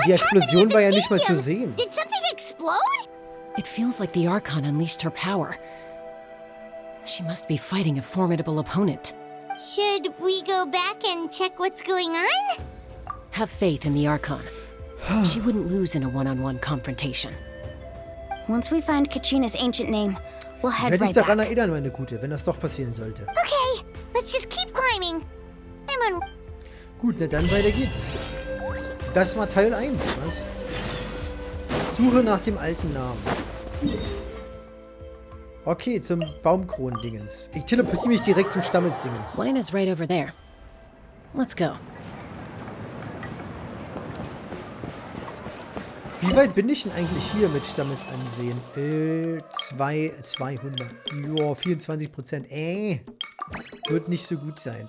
Die Explosion war ja nicht mal zu sehen. Did something explode? It feels like the Archon unleashed her power. She must be fighting a formidable opponent. Should we go back and check what's going on? Have faith in the Archon. She wouldn't lose in a one-on-one confrontation. Once we find Kachina's ancient name, we'll Ich head werde dich right daran back. erinnern, meine Gute, wenn das doch passieren sollte. Okay, let's just keep climbing. I'm on. Gut, na dann weiter geht's. Das war Teil 1, was? Suche nach dem alten Namen. Okay, zum Baumkronendingens. Ich teleportiere mich direkt zum Stammesdingens. Lina's right over there. Let's go. Wie weit bin ich denn eigentlich hier mit Stammesansehen? 200. Joa, 24%. Wird nicht so gut sein.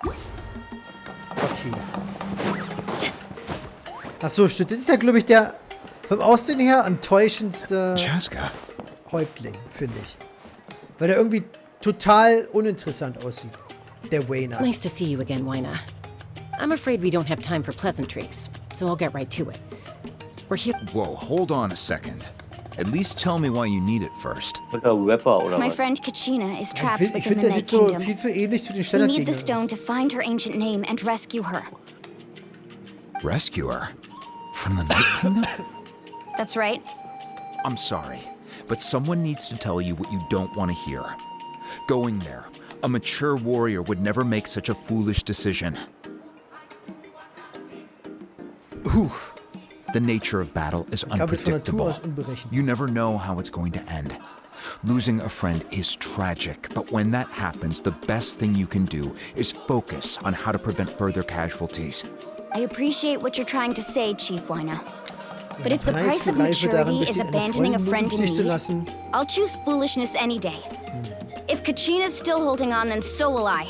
Okay. Achso, stimmt. Das ist ja, glaube ich, der vom Aussehen her enttäuschendste Häuptling, finde ich. Weil er irgendwie total uninteressant aussieht. Der Wayner. Nice to see you again, Wina. I'm afraid we don't have time for pleasantries, so I'll get right to it. We're here. Whoa, hold on a second. At least tell me why you need it first. Rapper oder My was? friend Kachina is Ich trapped finde, within das the Night sieht so Kingdom. viel zu ähnlich zu den We need the Standardgegnern. stone to find her ancient name and rescue her. Rescue her? From the Night Kingdom? That's right. I'm sorry, but someone needs to tell you what you don't want to hear. Going there, a mature warrior would never make such a foolish decision. The nature of battle is Ich glaube, von Natur unpredictable. aus unberechenbar. You never know how it's going to end. Losing a friend is tragic, but when that happens, the best thing you can do is focus on how to prevent further casualties. I appreciate what you're trying to say, Chief Wina. But if the Preis price für of Reife darin maturity is besteht, eine abandoning a Freundin friend im in Stich zu need, lassen. I'll choose foolishness any day. If Kachina's still holding on, then so will I.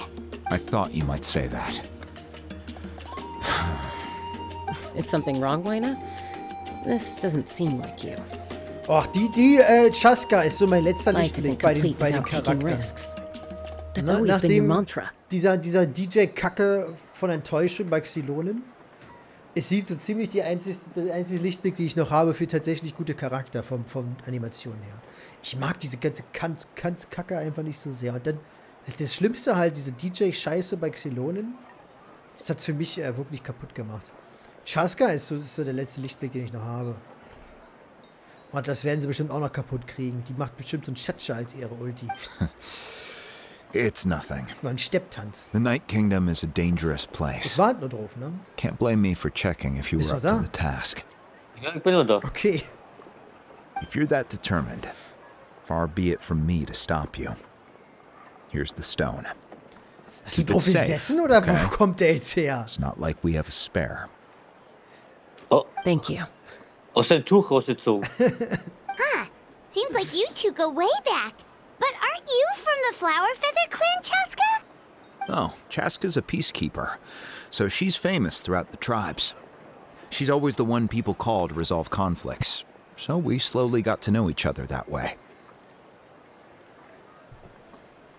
I thought you might say that. Is something wrong, Wina? This doesn't seem like you. Ach, die Chaska ist so mein letzter Life isn't Lichtblick bei den complete without taking Charakteren. risks. That's Na, always been your nachdem mantra. dieser DJ-Kacke von Enttäuschung bei Xylonen ist sie so ziemlich der einzige Lichtblick, die ich noch habe für tatsächlich gute Charakter von Animation her. Ich mag diese ganze Kacke einfach nicht so sehr. Und dann das Schlimmste halt, diese DJ-Scheiße bei Xylonen, das hat für mich wirklich kaputt gemacht. Chaska ist so der letzte Lichtblick, den ich noch habe. Und das werden sie bestimmt auch noch kaputt kriegen. Die macht bestimmt so einen Chatscha als ihre Ulti. It's nothing. Nur ein Stepptanz. The Night Kingdom is a dangerous Ich place. warte nur drauf, ne? Can't blame me for checking if you Bist were du up to da? the task. Ja, ich bin nur da. Okay. If you're that determined, far be it from me to stop you. Here's the stone. Hast du Keep it drauf safe, gesessen oder okay? wo kommt der jetzt her? It's not like we have a spare. Oh, Thank you. aus dem Tuch rausgezogen. Seems like you two go way back. But aren't you from the Flower Feather Clan, Chaska? Oh, Chaska's a peacekeeper, so she's famous throughout the tribes. She's always the one people call to resolve conflicts, so we slowly got to know each other that way.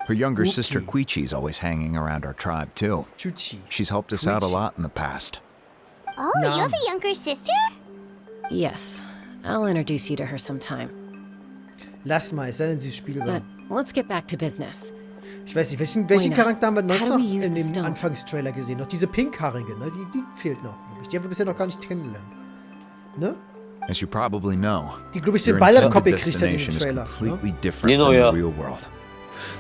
Her younger sister Okay. Quichi's always hanging around our tribe too. Chuchi. She's helped us out a Quichi. lot in the past. Oh, you Namen. have a younger sister? Yes, I'll introduce you to her sometime. Lass mal, es sei denn, sie ist spielbar. But let's get back to business. Ich weiß nicht, welchen Wait, Charakter haben wir how sonst do noch we use in the dem stone? Anfangstrailer gesehen? Noch diese pinkhaarige, ne? Die fehlt noch, glaube ich. Die haben wir bisher noch gar nicht kennengelernt. Ne? As you probably know, Die, glaube ich, den your Ball am intended Kopf gekriegt hat in dem destination is Trailer. completely Ne? different Genau, from ja. the real world.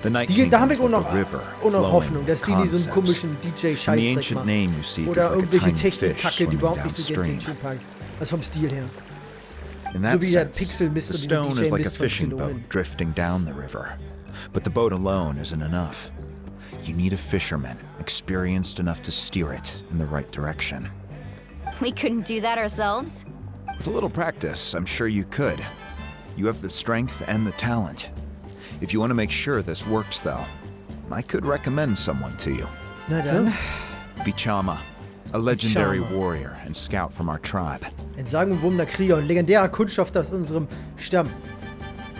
The Night Da Kingdom habe is ich auch like noch, a river auch noch flowing Hoffnung, with dass die so einen concepts. komischen And the DJ-Scheißdreck ancient machen. name you seek Oder is like a irgendwelche tiny fish Technikkacke, die swimming überhaupt nicht zu den downstream. Tenchu passt. Also vom Stil her. In So that wie der sense, Pixel-Mist the und dieser stone is like a DJ-Mist von fishing Xylonen. boat drifting down the river. But the boat alone isn't enough. You need a fisherman experienced enough to steer it in the right direction. We couldn't do that ourselves? With a little practice, I'm sure you could. You have the strength and the talent. If you want to make sure this works, though, I could recommend someone to you. Na dann, Vichama, a legendary Vichama. warrior and scout from our tribe. ein sagenumwobener Krieger und legendärer Kundschafter aus unserem Stamm.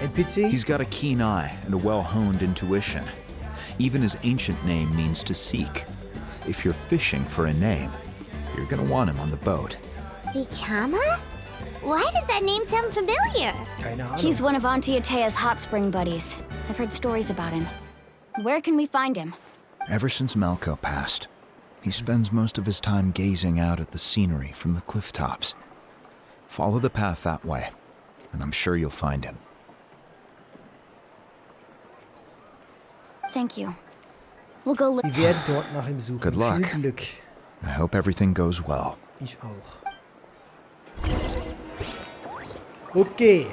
NPC? He's got a keen eye and a well-honed intuition. Even his ancient name means to seek. If you're fishing for a name, You're gonna want him on the boat. Vichama? Why does that name sound familiar? Keine Ahnung. He's one of Auntie Atea's hot spring buddies. I've heard stories about him. Where can we find him? Ever since Malco passed, he spends most of his time gazing out at the scenery from the cliff tops. Follow the path that way, and I'm sure you'll find him. Thank you. We'll go look. Wir werden dort nach ihm suchen. Good luck. Viel Glück. I hope everything goes well. Ich auch. Okay.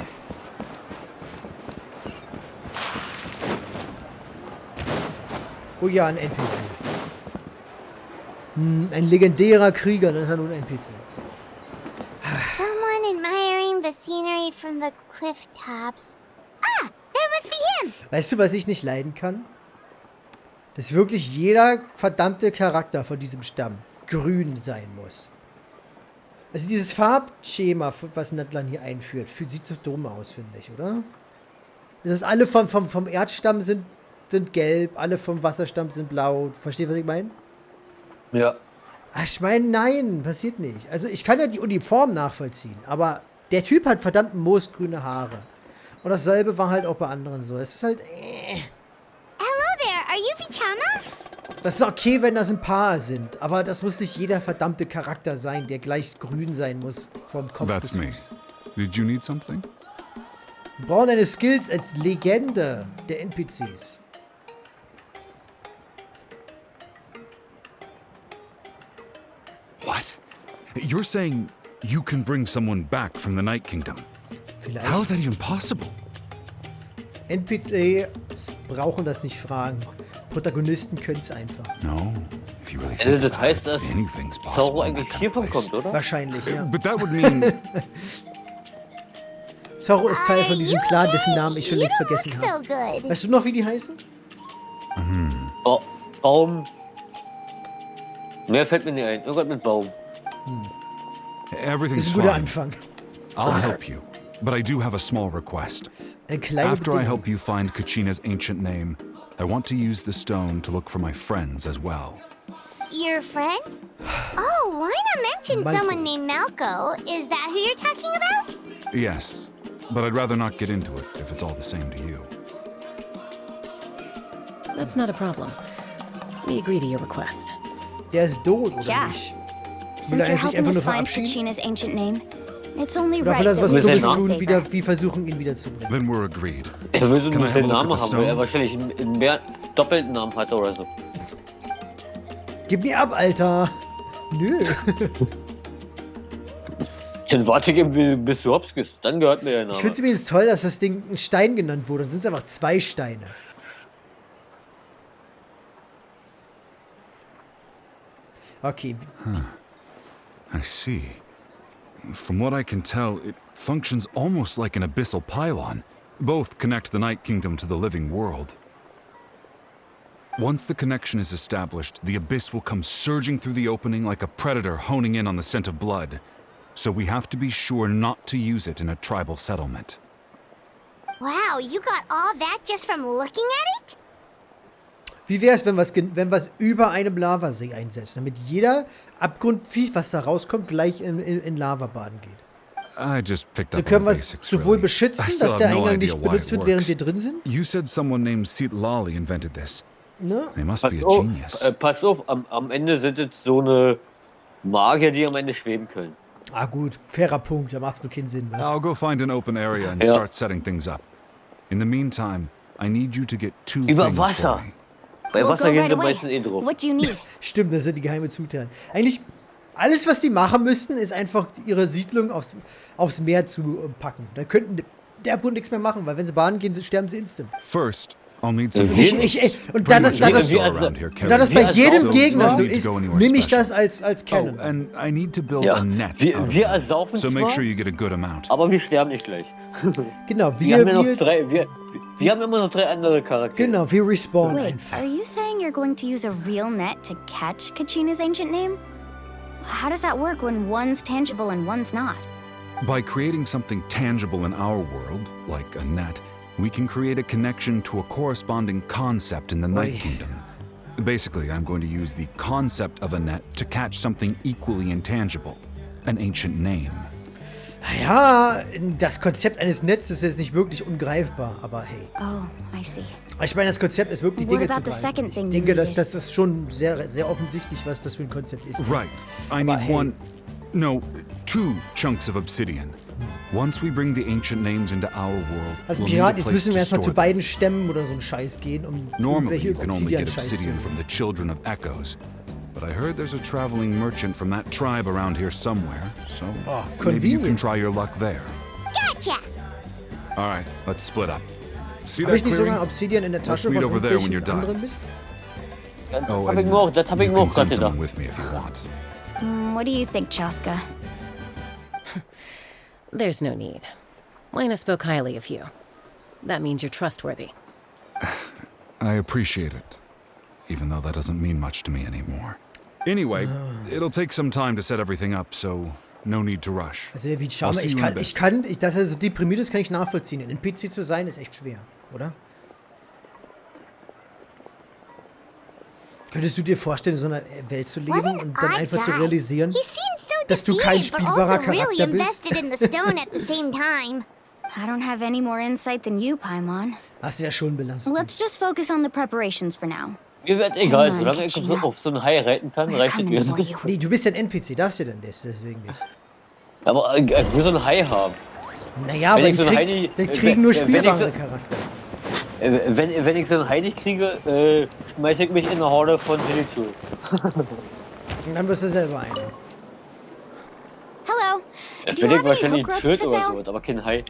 Oh ja, ein NPC. Ein legendärer Krieger, das ist ja nun ein NPC. Someone admiring the scenery from the cliff tops. Ah, that must be him! Weißt du, was ich nicht leiden kann? Dass wirklich jeder verdammte Charakter von diesem Stamm grün sein muss. Also dieses Farbschema, was Natlan hier einführt, sieht so dumm aus, finde ich, oder? Das ist alle vom Erdstamm sind gelb, alle vom Wasserstamm sind blau. Verstehst du, was ich meine? Ja. Ach, ich meine, nein, passiert nicht. Also ich kann ja die Uniform nachvollziehen, aber der Typ hat verdammt moosgrüne Haare. Und dasselbe war halt auch bei anderen so. Es ist halt, Hello there, are you Vichama? Das ist okay, wenn das ein paar sind, aber das muss nicht jeder verdammte Charakter sein, der gleich grün sein muss vom Kopf That's bis me. Fuß. Did you need something? Wir brauchen deine Skills als Legende der NPCs. What? You're saying you can bring someone back from the Night Kingdom? Vielleicht. How is that even possible? NPCs brauchen das nicht fragen. Protagonisten können es einfach. No. If you really Also think das about heißt, it, dass anything's possible Sauro in that eigentlich kind of hiervon place. kommt, oder? Wahrscheinlich, ja. But that would mean Zorro ist Teil von diesem Are you Clan, okay? dessen Namen ich schon You längst don't vergessen look habe. so good. Weißt du noch, wie die heißen? Baum. Mehr fällt mir nicht ein. Irgendwas mit Baum. Das everything's ist ein guter fine. Anfang. I'll help you. But I do have a small request. Eine kleine After I Bedingung. help you find Kachina's ancient name, I want to use the stone to look for my friends as well. Your friend? Oh, why not mention Malco. someone named Malco? Is that who you're talking about? Yes, but I'd rather not get into it if it's all the same to you. That's not a problem. We agree to your request. Der ist tot, oder Ja. nicht? Will Since er you're sich helping einfach us nur find verabschieden? Kachina's ancient name, it's only Oder right will er was that we Mit Dummes seinem tun, favor. wieder, wie versuchen, ihn wiederzubringen? Then we're agreed. Er würde Can I nur have a den look Namen at the haben, weil er stone? wahrscheinlich einen mehr doppelten Namen hatte oder so. Gib mir ab, Alter! Nö. Dann warte ich, bis du hops gehst. Dann gehört mir der Ich Name. finde es übrigens toll, dass das Ding ein Stein genannt wurde. Dann sind es einfach 2 Steine. Okay. I see. From what I can tell, it functions almost like an abyssal pylon. Both connect the Night Kingdom to the living world. Once the connection is established, the abyss will come surging through the opening like a predator honing in on the scent of blood. So we have to be sure not to use it in a tribal settlement. Wow, you got all that just from looking at it? Wie wäre es, wenn was über einem Lavasee einsetzt, damit jeder Abgrundviech, was da rauskommt, gleich in Lava baden geht? I just picked So up on können the wir es basics, sowohl really. beschützen, I still dass have der no Eingang idea nicht why benutzt it wird, während wir works. drin sind. You said someone named Seat Lali invented this. Ne? They must Pass be a auf, genius. pass auf, am Ende sind es so eine Magier, die am Ende schweben können. Ah gut, fairer Punkt, da macht's wohl keinen Sinn, was? I'll go find an open area and Ja. start setting things up. In the meantime, I need you to get 2 Über things Wasser. for me. Bei We'll Wasser go gehen right sie away. meistens eh drauf. What do you need? Stimmt, das sind die geheime Zutaten. Eigentlich, alles, was die machen müssten, ist einfach ihre Siedlung aufs Meer zu packen. Da könnten der Bund nichts mehr machen, weil wenn sie baden gehen, sterben sie instant. First, I'll need some Ich- vehicles. und da das, da Pretty das, much every store around here und da das carries bei them. als jedem So, Gegner no so need to ist, go anywhere nehme ich special. das als Oh, Canon. and I need to build Ja. a net Wir- out of wir them. ersaufen So make zwar, sure you get a good amount. Aber wir sterben nicht gleich. Genau, Wir haben ja noch wir wir haben immer noch 3 andere Charaktere. genau, wir respawnen Wait, einfach. are you saying you're going to use a real net to catch Kachina's ancient name? How does that work when one's tangible and one's not? By creating something tangible in our world, like a net, we can create a connection to a corresponding concept in the Night Oi. Kingdom. Basically, I'm going to use the concept of a net to catch something equally intangible. An ancient name. Ja, das Konzept eines Netzes ist nicht wirklich ungreifbar, aber hey. Oh, I see. Ich meine, das Konzept ist wirklich What Dinge zu about the greifen. second Ich thing denke, you needed? das ist schon sehr, sehr offensichtlich, was das für ein Konzept ist. Right. I Aber need hey. two chunks of obsidian. Once we bring the ancient names into our world, Also we'll need a Pirat, jetzt place müssen to wir erstmal store zu them. beiden Stämmen oder so einen Scheiß gehen, um Normally, irgendwelche you can only get Obsidian-Scheiß zu obsidian from the Children of Echoes. But I heard there's a traveling merchant from that tribe around here somewhere, so Oh, maybe you can convenient. try your luck there. Gotcha! All right, let's split up. See Habe that ich nicht clearing? sogar Obsidian in der Tasche meet von over there when irgendwelchen you're done. anderen Mist? Das Oh, hab ich and mir auch, das hab ich you mir can auch gerade send someone gedacht. with me if you want. What do you think, Chaska? There's no need. Lena spoke highly of you. That means you're trustworthy. I appreciate it, even though that doesn't mean much to me anymore. Anyway, it'll take some time to set everything up, so no need to rush. Also wie I'll Charme, see you in a bit. dass er so deprimiert ist, kann ich nachvollziehen. Ein NPC zu sein, ist echt schwer, oder? Könntest du dir vorstellen, in so einer Welt zu What leben an und dann odd einfach zu guy. realisieren, He seems so dass du kein defeated, but spielbarer also really Charakter bist? invested in the stone at the same time. I don't have any more insight than you, Paimon. Hast du ja schon belastet. Let's just focus on the preparations for now. Mir wird egal, Hang on, solange ich Kachina. auf so einen Hai reiten kann, We're reicht es coming mir. for you. Nee, du bist ja ein NPC, darfst du denn das? Deswegen nicht. Aber ich will so einen Hai haben. Naja, Wenn aber ich so einen Hai nicht- die kriegen nur wenn ich spielbare so- Charakter. Wenn ich so einen Hai nicht kriege, schmeiße ich mich in eine Horde von Seelensuche. Und dann wirst du selber einer. Hello. Das Do you will ich have any wahrscheinlich hook ein ropes Schild for oder sale? so, aber kein Hai.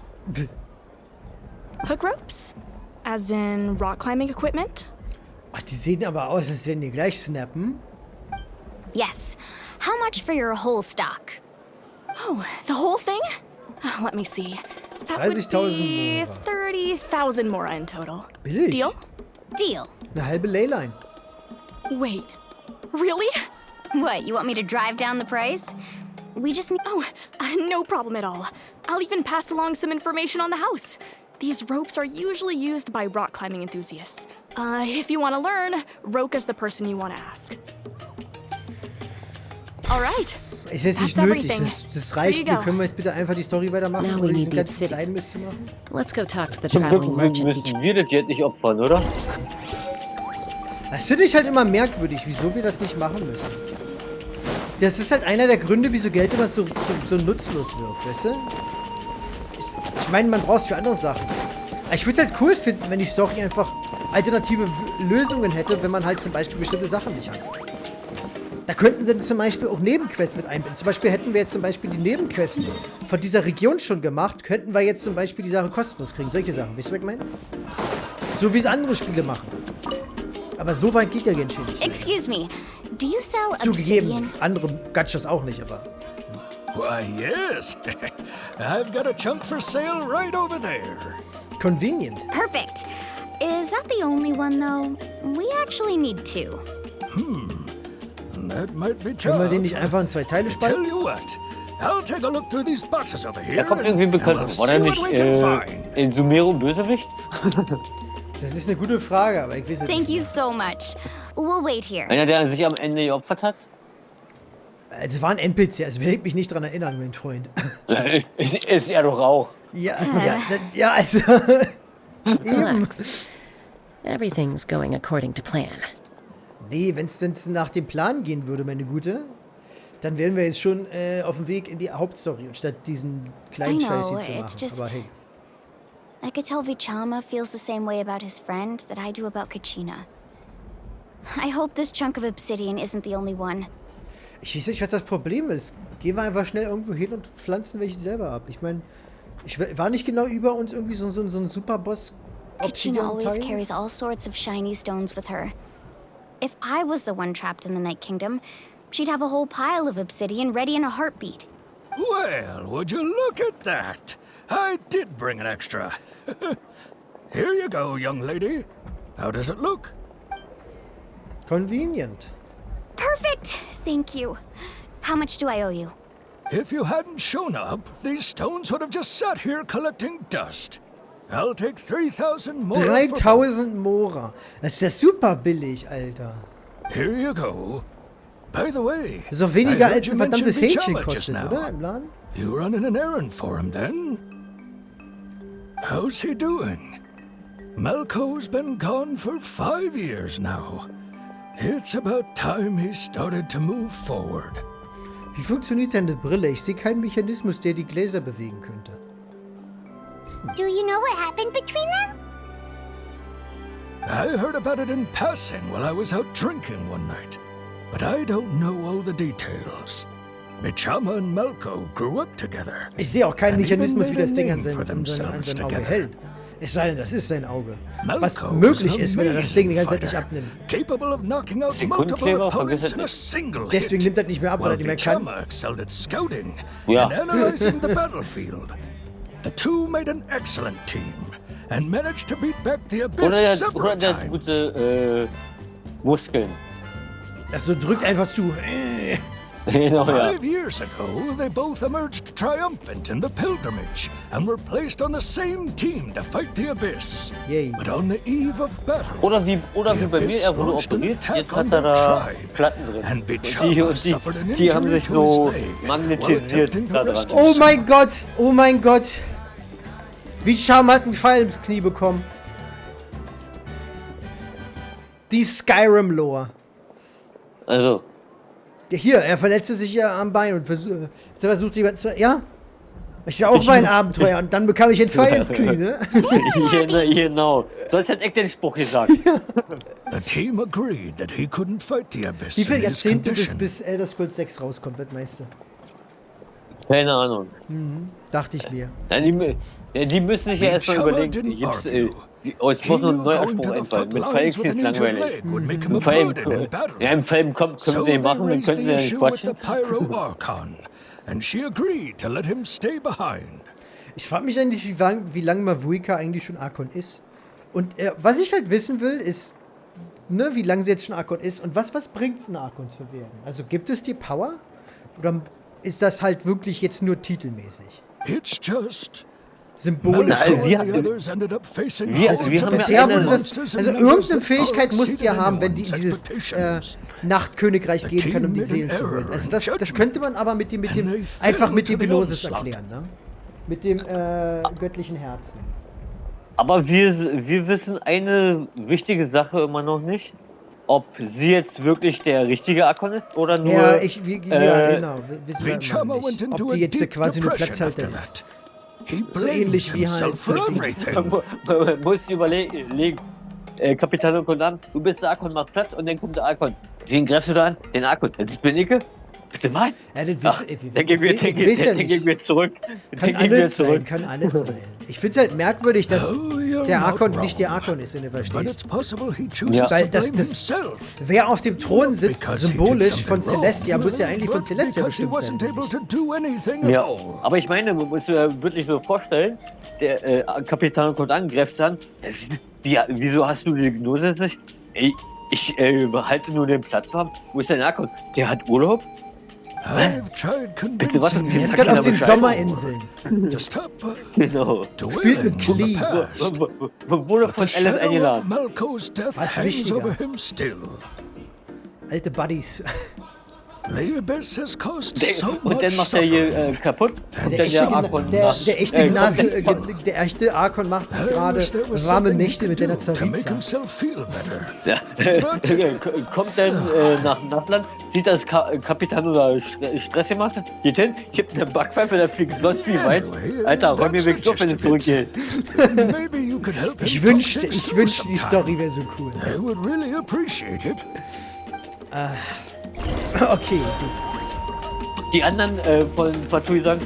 Hook ropes? As in rock climbing equipment? Ach, die sehen aber aus, als wenn die gleich snappen. Yes. How much for your whole stock? Oh, the whole thing? Let me see. That would 30,000 be Mora. 30,000 Mora in total. Billig. Deal? Deal. Eine halbe Leyline. Wait, really? What, you want me to drive down the price? We just need. Oh, no problem at all. I'll even pass along some information on the house. These ropes are usually used by rock climbing enthusiasts. If you want to learn, Roka's the person you want to ask. All right. Es ist nicht That's nötig, everything. das reicht. Here you Wir go. können wir jetzt bitte einfach die Story weitermachen, Now ohne we diesen need the ganzen obsidian. kleinen Mist zu machen? Let's go talk to the Zum Glück traveling merchant müssen wir das Geld nicht opfern, oder? Das finde ich halt immer merkwürdig, wieso wir das nicht machen müssen. Das ist halt einer der Gründe, wieso Geld immer so nutzlos wirkt, weißt du? Ich meine, man braucht es für andere Sachen. Aber ich würde es halt cool finden, wenn die Story einfach alternative Lösungen hätte, wenn man halt zum Beispiel bestimmte Sachen nicht hat. Da könnten sie zum Beispiel auch Nebenquests mit einbinden. Zum Beispiel hätten wir jetzt zum Beispiel die Nebenquests von dieser Region schon gemacht, könnten wir jetzt zum Beispiel die Sache kostenlos kriegen. Solche Sachen, wisst ihr, was ich meine? So wie es andere Spiele machen. Aber so weit geht ja Genshin nicht. Excuse me. Do you sell Zugegeben, obsidian? andere Gachas auch nicht, aber... Why, yes. I've got a chunk for sale right over there. Convenient. Perfect. Is that the only one, though? We actually need two. That might be Können wir tough. den nicht einfach in zwei Teile Tell spalten? you what, I'll take a look through these boxes over here. Der kommt irgendwie and bekannt we'll vor. War der see nicht what we can find. in Sumero Bösewicht? Das ist eine gute Frage, aber ich weiß es Thank nicht. you so much. We'll wait here. Einer, der sich am Ende geopfert hat? Es war ein NPC, also will ich mich nicht dran erinnern, mein Freund. Ist er doch auch. Ja, also... Eben. Relax. Everything's going according to plan. Nee, wenn es denn nach dem Plan gehen würde, meine Gute, dann wären wir jetzt schon auf dem Weg in die Hauptstory, statt diesen kleinen I know, Scheiß hier zu it's machen. just- Aber hey, I could tell Vichama feels the same way about his friend that I do about Kachina. I hope this chunk of obsidian isn't the only one. ich weiß nicht, was das Problem ist. Gehen wir einfach schnell irgendwo hin und pflanzen welche selber ab. Ich meine, war nicht genau über uns irgendwie so ein Superboss Kachina always Obsidian-Teil? carries all sorts of shiny stones with her. If I was the one trapped in the Night Kingdom, she'd have a whole pile of obsidian ready in a heartbeat. Well, would you look at that? I did bring an extra. Here you go, young lady. How does it look? Convenient. Perfect! Thank you. How much do I owe you? If you hadn't shown up, these stones would have just sat here collecting dust. I'll take 3,000 more. 3000 Mora. Das ist ja super billig, Alter. Here you go. By the way, Das ist doch weniger I heard als you ein verdammtes mention Hähnchen Vichama just kostet, now. oder? Im Laden? You running an errand for him then? How's he doing? Malco's been gone for 5 years now. It's about time he started to move forward. Wie funktioniert denn eine Brille? Ich sehe keinen Mechanismus, der die Gläser bewegen könnte. Do you know what happened between them? I heard about it in passing while I was out drinking one night, but I don't know all the details. Vichama and Malco grew up together. Ich sehe auch keinen And even Mechanismus, wie made a das Ding an name seinem for themselves Auge together. hält. Es sei denn, das ist sein Auge. Was Malco möglich was an ist, wenn er das Ding die ganze Zeit nicht fighter, abnimmt. capable of knocking out multiple Sekundenkleber, opponents vergiss in a es single Deswegen hit. nimmt er nicht mehr ab, weil er While nicht mehr kann. Vichama excelled at scouting Ja. and analyzing the battlefield. The two made an excellent team and managed to beat back the Abyss several Oder der times. gute Muskeln. Also drückt einfach zu. Genau, ja. 5 years ago, they both emerged triumphant in the pilgrimage and were placed on the same team to fight the Abyss. Yay. But on the eve of battle, Oder wie bei mir, er wurde operiert, jetzt hat er da Platten drin. and Und die suffered an die haben injury sich to his so leg while magnetisiert attempting to da dran. rescue Oh mein Gott! Oh mein Gott! Vichama hat einen Pfeil ins Knie bekommen. Die Skyrim-Lore. Also, Ja, hier, er verletzte sich ja am Bein und versucht jemand zu... Ja? Ich war auch mein Abenteuer und dann bekam ich einen Pfeil ins Knie, ne? genau. Sonst hätte ich den Spruch gesagt. The team agreed that he couldn't fight the Abyss Wie viele in his Jahrzehnte condition. bis Elder Scrolls 6 rauskommt, was meinst du? Keine Ahnung. Dachte ich mir. Die müssen sich ja erstmal Vichama überlegen. didn't Jetzt, argue. jetzt He muss noch ein knew neuer going Spruch to the einfallen. front Mit Pfeilen lines with ist an injured langweilig. leg would make him a Mit Pfeilen, burden in battle. ja, im Pfeilen können So wir they den machen, dann raised können the wir nicht issue with quatschen. the Pyro Archon, and she agreed to let him stay behind. Ich frage mich eigentlich, wie lange Mavuika eigentlich schon Archon ist. Und was ich halt wissen will, ist, ne, wie lange sie jetzt schon Archon ist und was bringt es, ein Archon zu werden? Also gibt es dir Power? Oder ist das halt wirklich jetzt nur titelmäßig? It's just Symbolisch. Also, Malco wir- and the others ended up facing wir- hordes wir haben of ja Bisher eine- wurde das, monsters also and numbers irgendeine that far Fähigkeit musst ihr exceeded haben, wenn die in anyone's dieses expectations. Nachtkönigreich gehen können, um die Seelen zu holen. Also das könnte man aber mit dem einfach mit dem Gnosis erklären, ne? Mit dem göttlichen Herzen. Aber wir wissen eine wichtige Sache immer noch nicht. Ob sie jetzt wirklich der richtige Archon ist oder nur... Ja, genau. Wissen wir Vichama immer went nicht. into Ob a die jetzt deep quasi nur depression Platzhalter after ist. that. He So blames ähnlich wie halt himself for die- everything. Man muss überlegen, Kapitän Kondan, du bist der Archon, mach Platz und dann kommt der Archon. Wen greifst du da an? Den Archon. Das bin ich? Bitte was? Ja, das Ach, dann gehen wir zurück. Kann alles sein, kann alles sein. Ich finde es halt merkwürdig, dass Oh, you're der not Archon nicht der wrong. Archon ist, wenn du But it's verstehst. possible he chooses Ja. to Weil das- blame das- himself. Wer auf dem Thron sitzt, Because he did symbolisch von something wrong, Celestia, muss ja eigentlich von but Celestia because he bestimmt sein. wasn't able to do anything at Ja, all. aber ich meine, man muss wirklich so vorstellen, der Kapitän kommt an, greift an. Wieso hast du die Gnose nicht? Ey, ich behalte nur den Platz haben. Wo ist der Archon? Der hat Urlaub? I've tried Bitte, was? convincing Er him ist gerade auf den Bescheid. Sommerinseln. to stop Genau. Spielt mit dwelling on the Klee. past. Wurde But von the Alice shadow of eingeladen. Malco's death Was hangs wichtiger? over him still. Alte Buddies. The Abyss has caused so Und much dann macht er suffering. hier kaputt. Und Der dann echte, der Archon macht- der echte kommt Gnase, der- der echte Archon macht sich I gerade wish there was warme something he Nächte mit could der do to make Zariza. himself feel better. Ja. Kommt dann nach Nachtland, sieht das Kapitän oder Stress gemacht hat, geht hin, kippt eine Backpfeife, da fliegt sonst wie weit. Alter, räum mir weg auf, wenn du zurückgehst. Maybe you could help him Ich talk wünschte, things through die sometime. Story wäre so cool. I would really appreciate it. Okay, gut. Die anderen von Fatui sagen,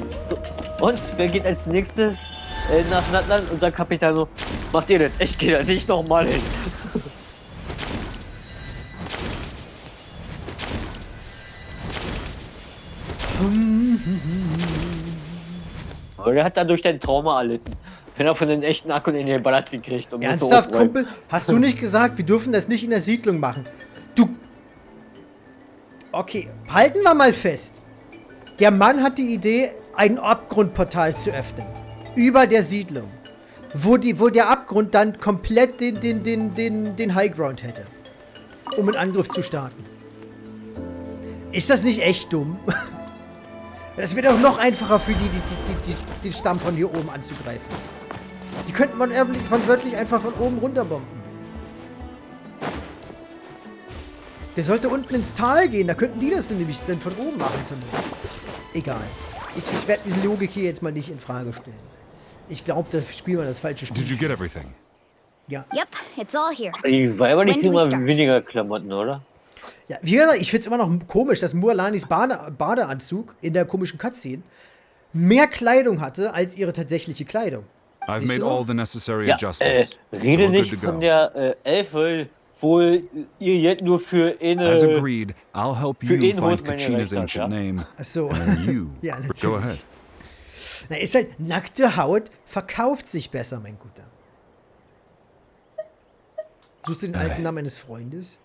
so, und wer geht als nächstes nach Nachtland? Unser Kapitän so, macht ihr das? Ich gehe da nicht nochmal hin. Aber der hat dadurch dein Trauma erlitten. Wenn er von den echten Akku in den Ballast gekriegt. Und Ernsthaft, musste hochräumen. Kumpel? Hast du nicht gesagt, wir dürfen das nicht in der Siedlung machen? Du... Okay, halten wir mal fest. Der Mann hat die Idee, ein Abgrundportal zu öffnen. Über der Siedlung. Wo der Abgrund dann komplett den Highground hätte. um einen Angriff zu starten. Ist das nicht echt dumm? Das wird auch noch einfacher für den Stamm von hier oben anzugreifen. Die könnten man wörtlich einfach von oben runter bomben. Der sollte unten ins Tal gehen, da könnten die das nämlich dann von oben machen. Egal. Ich werde die Logik hier jetzt mal nicht in Frage stellen. Ich glaube, da spielen wir das falsche Spiel. Did you get everything? Ja. Yep, it's all here. Ich war aber nicht When do we immer start? weniger Klamotten, oder? Ja, wie gesagt, ich finde es immer noch komisch, dass Mualanis Badeanzug in der komischen Cutscene mehr Kleidung hatte als ihre tatsächliche Kleidung. I've Siehst made du? all the necessary Ja, adjustments. So rede we're good nicht to von go. der Elfe, wo ihr jetzt nur für As eine... agreed, I'll help für you ihn find holt meine Kachina's Rechte, ancient ja? name. Ach so. And you, Ja, go natürlich. ahead. Na, ist halt, nackte Haut verkauft sich besser, mein Guter. Suchst du den alten Namen eines Freundes?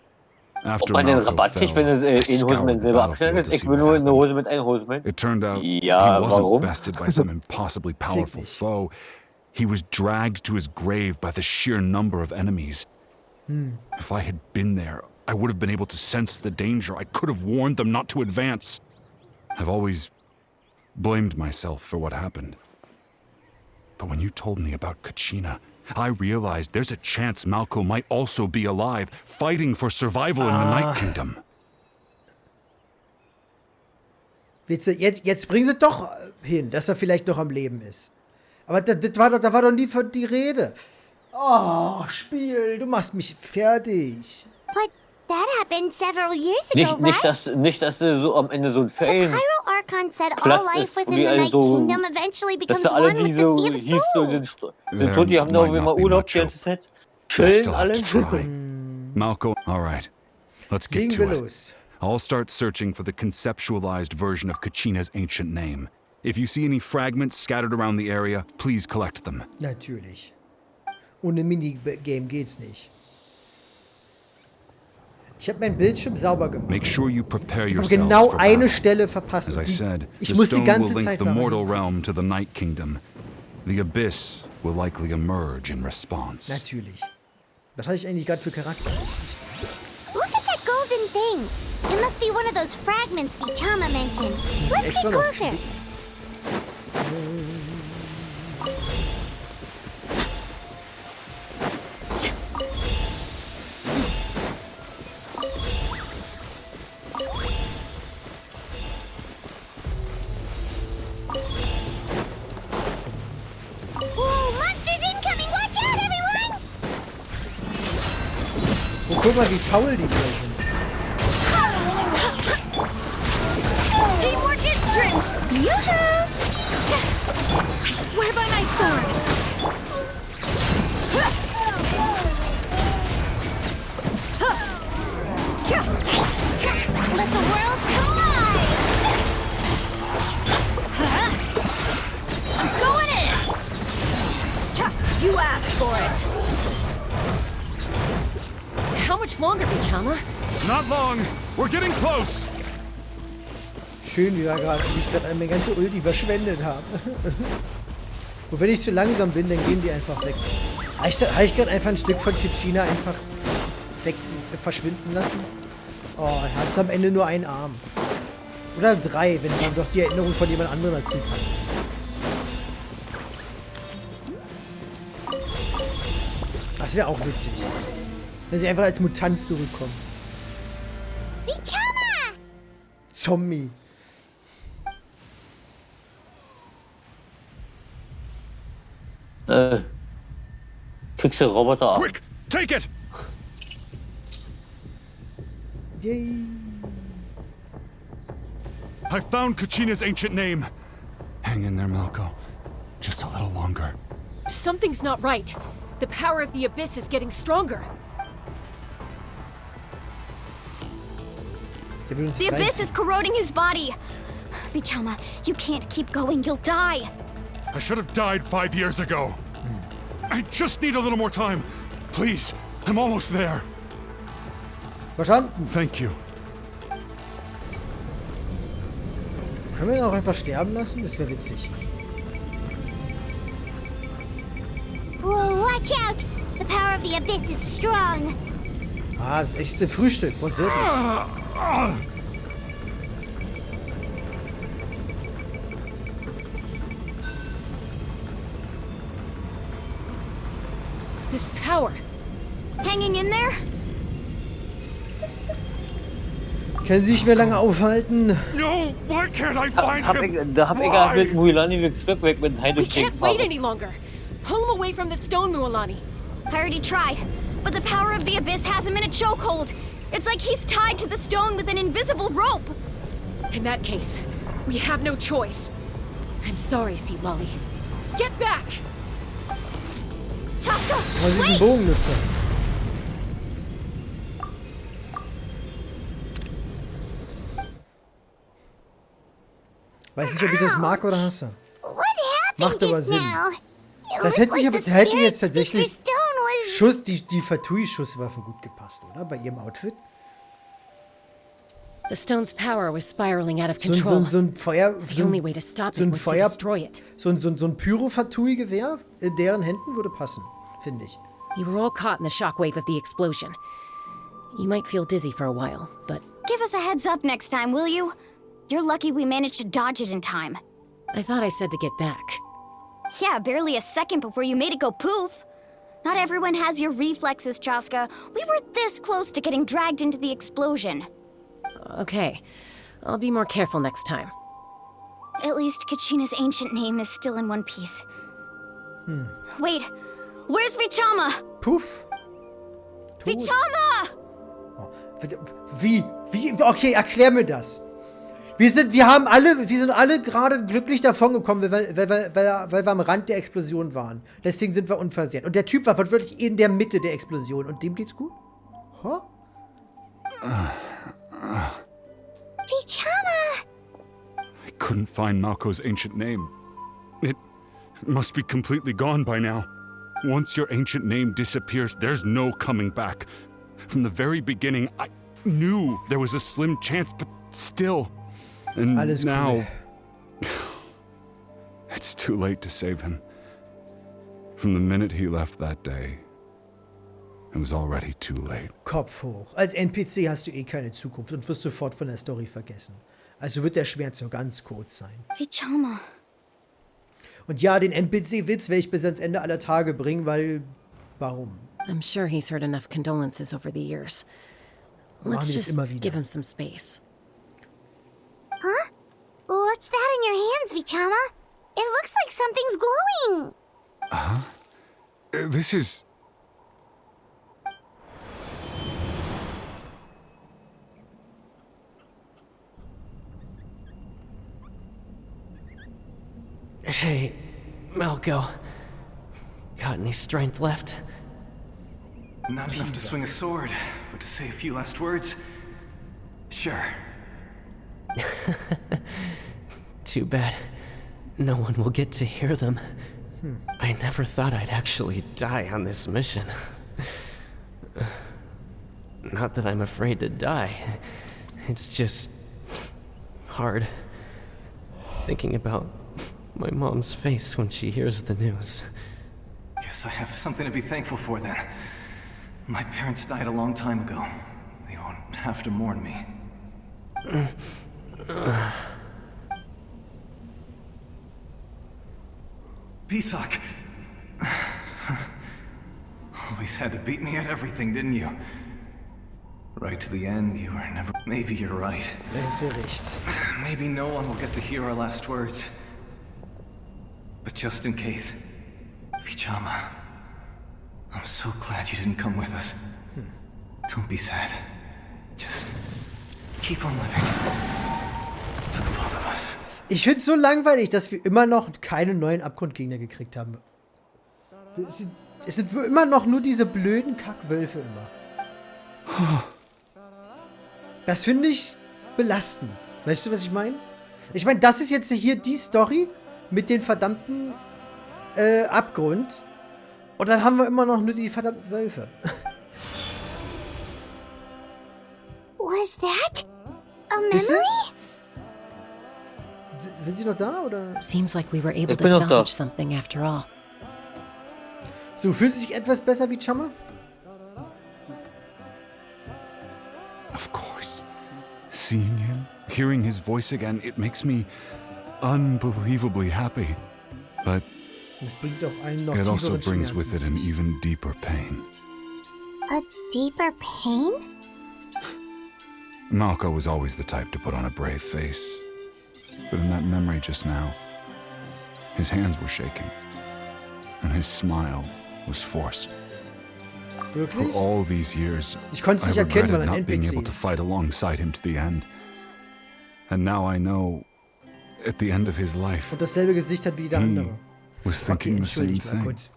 Ob After man den Malco Rabatt fell, kriegt, wenn es I eine scoured Hoseman the selber battlefield abschneidet. to Ich see will what nur eine happened. Hose mit einer Hoseman. It turned out Ja, he wasn't warum? bested by some impossibly powerful nicht. foe. He was dragged to his grave by the sheer number of enemies. If I had been there, I would have been able to sense the danger. I could have warned them not to advance. I've always blamed myself for what happened. But when you told me about Kachina, I realized there's a chance Malco might also be alive, fighting for survival in the Night Kingdom. Jetzt bringen sie doch hin, dass er vielleicht noch am Leben ist. Aber da war doch nie von die Rede. Oh, Spiel, du machst mich fertig. But that happened several years ago, Nicht, dass du so am Ende so ein The Fail... Pyro Archon said all Platz life ist, within the alle Night so- Kingdom eventually Dass becomes da alle, one with die the so Sea of hieß, so Souls. sind tot, die haben doch might immer not be Urlaub much die hope. ganze Zeit. I Chillen still have alle. to try. Malco, all right. Let's get Legen to wir it. los. I'll start searching for the conceptualized version of Kachina's ancient name. If you see any fragments scattered around the area, please collect them. Natürlich. Ohne Minigame geht's nicht. Ich habe meinen Bildschirm sauber gemacht. Make sure you prepare Ich habe yourselves genau for eine battle. Stelle verpasst. As I said, Ich the muss die stone will ganze link Zeit the da mortal rein. realm to the Night Kingdom. The abyss will likely emerge in response. Natürlich. Was hatte ich eigentlich gerade für Charakter? Look at that golden thing. It must be one of those fragments Vichama mentioned. Let's Extra get noch closer. Whoa, monsters incoming! Watch out, everyone! Oh, guck mal, wie faul die wieder sind. Teamwork is strength! Yoo-hoo! I swear by my sword! Let the world collide! Going in! Cha, you asked for it! How much longer, Bichama? Not long. We're getting close. Schön, wie ich gerade eine ganze Ulti verschwendet habe. Und wenn ich zu langsam bin, dann gehen die einfach weg. Habe ich gerade einfach ein Stück von Kachina einfach weg verschwinden lassen? Oh, er hat am Ende nur einen Arm. Oder 3, wenn man doch die Erinnerung von jemand anderem dazu kann. Das wäre auch witzig. Wenn sie einfach als Mutant zurückkommen. Vichama! Zombie. Kriegst du Roboter ab. Quick, take it. Yay. I found Kachina's ancient name. Hang in there, Malco. Just a little longer. Something's not right. The power of the abyss is getting stronger. Der will uns The das abyss reinziehen. is corroding his body. Vichama, you can't keep going. You'll die. I should have died 5 years ago. I just need a little more time. Please, I'm almost there. Verstanden. Thank you. Können wir ihn auch einfach sterben lassen? Das wäre witzig. Whoa, watch out! The power of the abyss is strong. Ah, das echte Frühstück, wortwörtlich. This power. Hanging in there? Können Sie nicht mehr lange aufhalten? No, why can't I find him? Da hab ich gerade mit Muilani wirklich Glück mit dem We Heidungsting. can't wait any longer. Pull him away from the stone, Mualani. I already tried, but the power of the abyss has him in a chokehold. It's like he's tied to the stone with an invisible rope. In that case, we have no choice. I'm sorry, Sea Lolly. Get back! Chaska, Mal diesen wait! Bogen nutzen. Weiß nicht, ob ich das mag oder hasse. What Macht happened aber just Sinn. now? It Das looked hätte sich like aber, the hätte jetzt spirit tatsächlich speaker stone was... Schuss, die Fatui-Schusswaffe gut gepasst, oder? Bei ihrem Outfit. The stone's power was spiraling out of So control. ein Feuer... The only way to stop so it ein was to Feuer... destroy it. So ein Pyro-Fatui-Gewehr in deren Händen würde passen, finde ich. You were all caught in the shockwave of the explosion. You might feel dizzy for a while, but Give us a heads up next time, will you? You're lucky we managed to dodge it in time. I thought I said to get back. Yeah, barely a second before you made it go poof. Not everyone has your reflexes, Chaska. We were this close to getting dragged into the explosion. Okay, I'll be more careful next time. At least Kachina's ancient name is still in one piece. Wait, where's Vichama? Puff. Tot. Vichama! Oh. Wie? Okay, erklär mir das. Wir sind alle gerade glücklich davongekommen, weil wir am Rand der Explosion waren. Deswegen sind wir unversehrt. Und der Typ war wirklich in der Mitte der Explosion. Und dem geht's gut? Huh? Vichama! I couldn't find Malko's ancient name. It must be completely gone by now. Once your ancient name disappears, there's no coming back. From the very beginning, I knew there was a slim chance, but still. And Alles now, cool. it's too late to save him. From the minute he left that day, it was already too late. Kopf hoch. Als NPC hast du eh keine Zukunft und wirst sofort von der Story vergessen. Also wird der Schmerz nur ganz kurz sein. Vichama. Und ja, den NPC-Witz werde ich bis ans Ende aller Tage bringen, weil... Warum? I'm sure he's heard enough condolences over the years. Let's Machen wir das just immer wieder. give him some space. Huh? What's that in your hands, Vichama? It looks like something's glowing. This is... Hey, Malko. Got any strength left? Not enough to swing a sword, but to say a few last words? Sure. Too bad. No one will get to hear them. I never thought I'd actually die on this mission. Not that I'm afraid to die. It's just... hard. Thinking about my mom's face when she hears the news. Guess I have something to be thankful for then. My parents died a long time ago. They won't have to mourn me. Pisak! Always had to beat me at everything, didn't you? Right to the end, you were never... Maybe you're right. Da hast du recht. Maybe no one will get to hear our last words. But just in case, Vichama, I'm so glad you didn't come with us. Don't be sad. Just keep on living. For the both of us. Ich find's so langweilig, dass wir immer noch keine neuen Abgrundgegner gekriegt haben. Es sind immer noch nur diese blöden Kackwölfe immer. Das finde ich belastend. Weißt du, was ich meine? Ich meine, das ist jetzt hier die Story mit den verdammten Abgrund. Und dann haben wir immer noch nur die verdammten Wölfe. Was that? A Ist memory? Sind sie noch da, oder? Seems like we were able Ich to bin noch da. salvage something after all. So, fühlt sich etwas besser wie Chama? seeing him, hearing his voice again, it makes me unbelievably happy. But Das bringt auch einen noch it also tieferen brings Schmerz with it mit an sich. even deeper pain. A deeper pain? Malco was always the type to put on a brave face. But in that memory just now, his hands were shaking, and his smile was forced. For Wirklich? all these years, Ich konnte es I nicht erkennen, weil regretted ein not being NPC able to ist. fight alongside him to the end. And now I know, at the end of his life, Und dasselbe Gesicht hat wie der he andere. was Okay, thinking the same entschuldigt mal thing. kurz.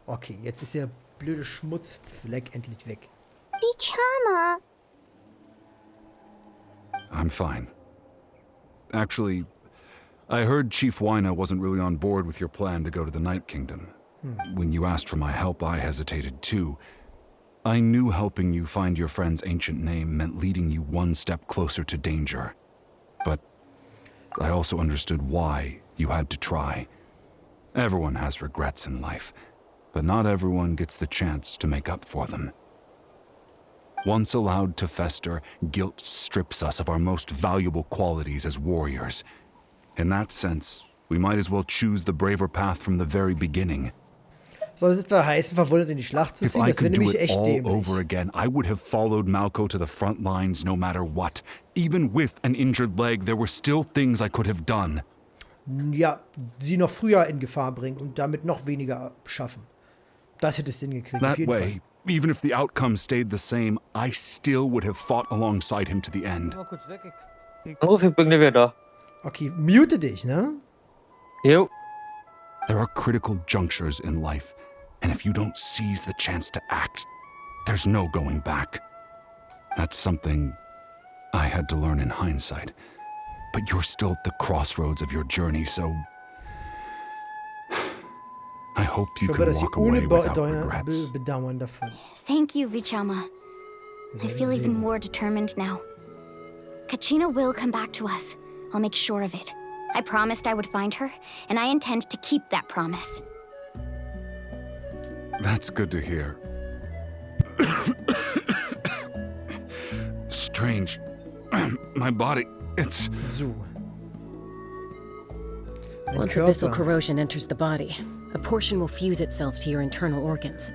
Okay, jetzt ist der blöde Schmutzfleck endlich weg. Vichama. I'm fine. Actually, I heard Chief Wyna wasn't really on board with your plan to go to the Night Kingdom. When you asked for my help, I hesitated too. I knew helping you find your friend's ancient name meant leading you one step closer to danger. But I also understood why you had to try. Everyone has regrets in life, but not everyone gets the chance to make up for them. Once allowed to fester, guilt strips us of our most valuable qualities as warriors. In that sense, we might as well choose the braver path from the very beginning. Soll es etwa heißen, verwundet in die Schlacht zu If ziehen? I Das wäre could do nämlich it echt all dämlich. over again, I would have followed Malco to the front lines no matter what. Even with an injured leg, there were still things I could have done. Ja, sie noch früher in Gefahr bringen und damit noch weniger schaffen. Das hätte es hingekriegt, auf That jeden Fall. way, even if the outcome stayed the same, I still would have fought alongside him to the end. Mal kurz weg. Los, ich bin gleich wieder da. Okay, mute dich, ne? Jo. There are critical junctures in life, and if you don't seize the chance to act, there's no going back. That's something I had to learn in hindsight. But you're still at the crossroads of your journey, so I hope you Ich hoffe, can dass sie walk ohne away without regrets. Bedauern davon. Thank you, Vichama. I feel even more determined now. Kachina will come back to us. I'll make sure of it. I promised I would find her, and I intend to keep that promise. That's good to hear. Strange. My body, it's... So. Mein Once Körper. abyssal corrosion enters the body, a portion will fuse itself to your internal organs.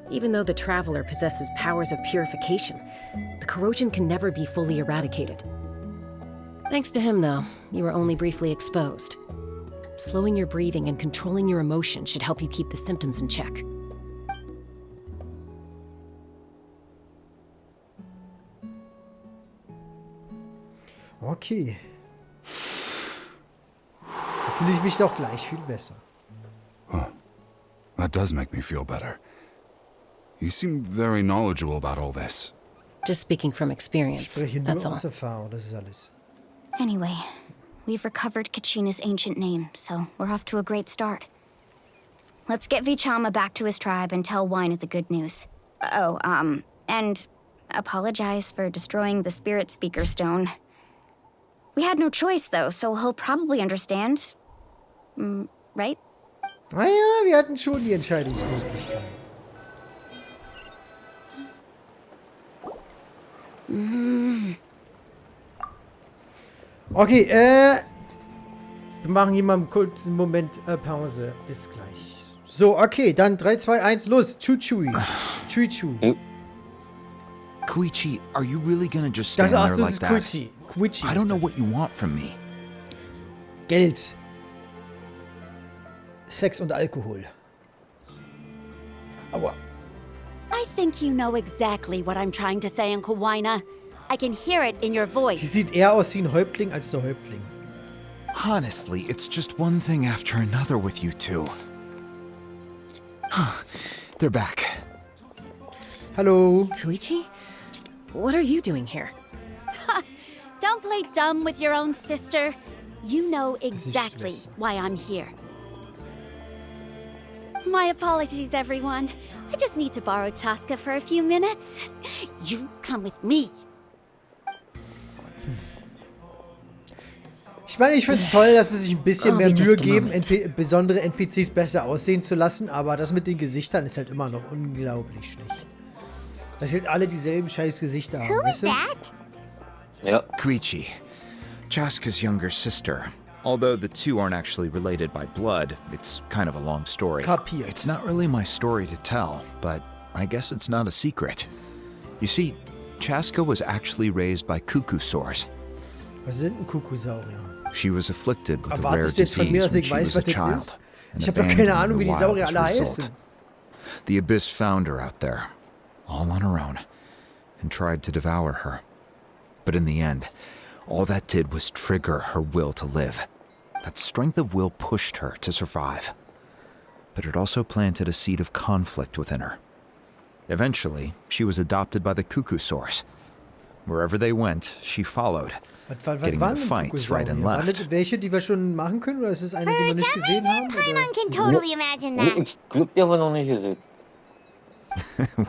Even though the Traveler possesses powers of purification, the corrosion can never be fully eradicated. Thanks to him, though, you were only briefly exposed. Slowing your breathing and controlling your emotions should help you keep the symptoms in check. Okay. Da fühle ich mich doch gleich viel besser. That does make me feel better. You seem very knowledgeable about all this. Just speaking from Ich experience, spreche nur that's all. aus Erfahrung, das ist alles. Anyway, we've recovered Kachina's ancient name, so we're off to a great start. Let's get Vichama back to his tribe and tell Wyna the good news. Oh, and apologize for destroying the Spirit Speaker Stone. We had no choice, though, so he'll probably understand. Right? Ah ja, wir hatten schon die Entscheidungsmöglichkeit. Okay, wir machen hier mal einen kurzen Moment Pause. Bis gleich. So, okay, dann 3, 2, 1, los. Chu-Chui. Chui-Chu. Koichi, are you really gonna just Das, stand ach, there das like ist that? Quichi. Quichi. I don't know what you want from me. Geld. Sex und Alkohol. Aua. I think you know exactly what I'm trying to say, Uncle Wyna. I can hear it in your Die voice. sieht eher aus wie ein Häuptling als der Häuptling. Honestly, it's just one thing after another with you two. They're back. Hallo. Koichi? What are you doing here? Don't play dumb with your own sister. You know exactly Schwester. why I'm here. My apologies, everyone. I just need to borrow Tosca for a few minutes. You come with me. Ich meine, ich finde es toll, dass sie sich ein bisschen Oh, mehr wie just Mühe a geben, moment. besondere NPCs besser aussehen zu lassen, aber das mit den Gesichtern ist halt immer noch unglaublich schlecht. Dass sie alle dieselben scheiß Gesichter haben, Who weißt is du? that? Ja. Koichi, Chaska's younger sister. Although the two aren't actually related by blood, it's kind of a long story. Kapiert. It's not really my story to tell, but I guess it's not a secret. You see, Chaska was actually raised by cuckoo sores. Was sind ein Kuckucksaurier? She was afflicted with a rare Erwartest du jetzt von mir, disease dass when ich she weiß, was a was das child. ist? and Ich habe doch abandoned keine in Ahnung, the wie die wild Saurier as alle a result. heißen. The Abyss found her out there, all on her own, and tried to devour her. But in the end, all that did was trigger her will to live. That strength of will pushed her to survive. But it also planted a seed of conflict within her. Eventually, she was adopted by the cuckoo source. Wherever they went, she followed, Was getting waren into denn fights right and Kuckucksaurier? Waren left. das welche, die wir schon machen können, oder ist es eine, die wir For nicht some gesehen reason, haben? Paimon Oder? can totally imagine that. Ich glaub, die haben wir noch nicht gesehen.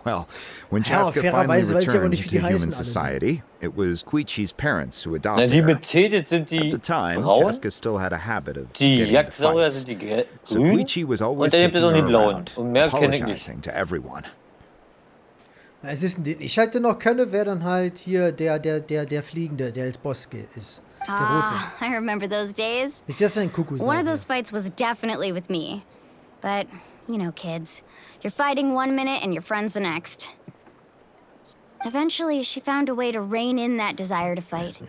Well, when Ja, Chaska finally fairerweise weiß ich aber returned nicht, wie to die human heißen alle. society, it was Koichi's parents who Na, adopted die her. mit C, das sind At die the time, braun, Chaska still had a habit of die getting into Jagdsaurier fights. sind die So grün Koichi was always und dann gibt taking es noch die her blauen. around, Und mehr kenne ich nicht. apologizing to everyone. Es ist, den ich halt noch kenne, wäre dann halt hier der Fliegende, der als Boss ist. Der Rote. I remember those days. Ist das ein Kuckucksaurier? One of those fights was definitely with me. But, you know, kids. You're fighting one minute and your friend's the next. Eventually, she found a way to rein in that desire to fight.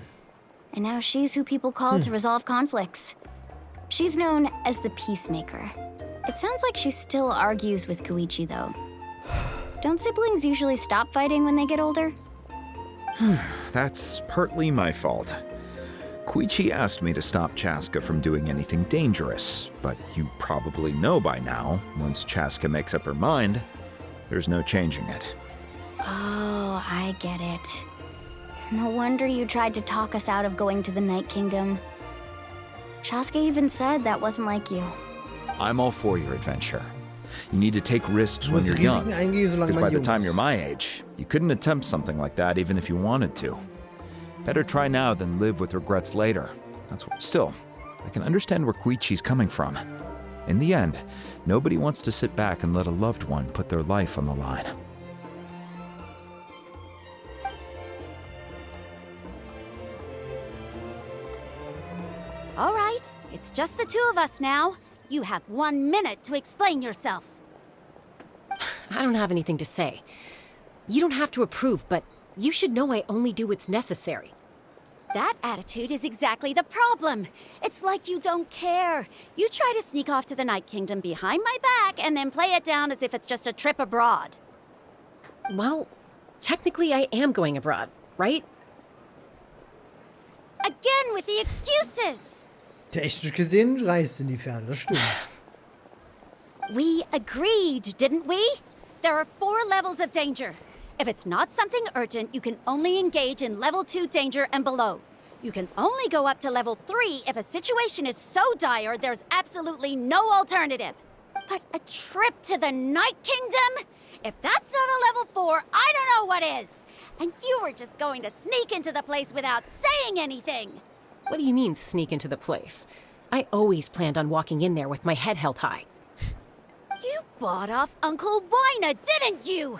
And now she's who people call to resolve conflicts. She's known as the Peacemaker. It sounds like she still argues with Koichi, though. Don't siblings usually stop fighting when they get older? That's partly my fault. Koichi asked me to stop Chaska from doing anything dangerous, but you probably know by now, once Chaska makes up her mind, there's no changing it. Oh, I get it. No wonder you tried to talk us out of going to the Night Kingdom. Chaska even said that wasn't like you. I'm all for your adventure. You need to take risks when muss you're young, Risiken eingehen, solange because man by the jung time ist. you're my age, you couldn't attempt something like that even if you wanted to. Better try now than live with regrets later. Still, I can understand where Koichi's coming from. In the end, nobody wants to sit back and let a loved one put their life on the line. All right, it's just the two of us now. You have 1 minute to explain yourself. I don't have anything to say. You don't have to approve, but you should know I only do what's necessary. That attitude is exactly the problem. It's like you don't care. You try to sneak off to the Night Kingdom behind my back and then play it down as if it's just a trip abroad. Well, technically I am going abroad, right? Again with the excuses. Technisch gesehen reist in die Ferne, das stimmt. We agreed, didn't we? There are 4 levels of danger. If it's not something urgent, you can only engage in level 2 danger and below. You can only go up to level 3 if a situation is so dire there's absolutely no alternative. But a trip to the Night Kingdom? If that's not a level 4, I don't know what is. And you were just going to sneak into the place without saying anything. What do you mean, sneak into the place? I always planned on walking in there with my head held high. You bought off Uncle Wina, didn't you?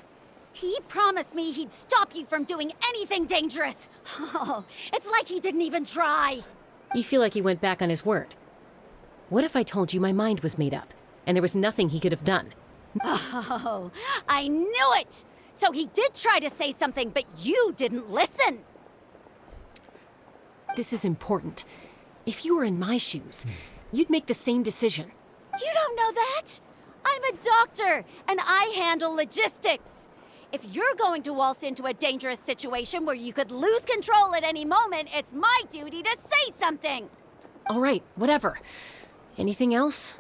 He promised me he'd stop you from doing anything dangerous. Oh, it's like he didn't even try. You feel like he went back on his word. What if I told you my mind was made up, and there was nothing he could have done? Oh, I knew it! So he did try to say something, but you didn't listen. This is important. If you were in my shoes, you'd make the same decision. You don't know that? I'm a doctor, and I handle logistics. If you're going to waltz into a dangerous situation where you could lose control at any moment, it's my duty to say something. All right, whatever. Anything else?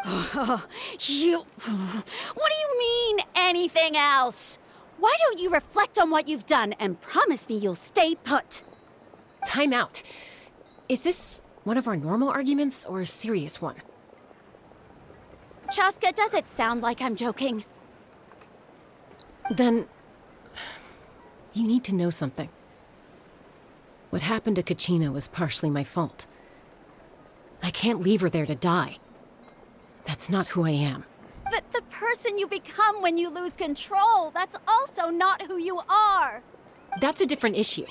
What do you mean, anything else? Why don't you reflect on what you've done and promise me you'll stay put? Time out. Is this one of our normal arguments or a serious one? Chaska, does it sound like I'm joking? Then, you need to know something. What happened to Kachina was partially my fault. I can't leave her there to die. That's not who I am. But the person you become when you lose control, that's also not who you are. That's a different issue.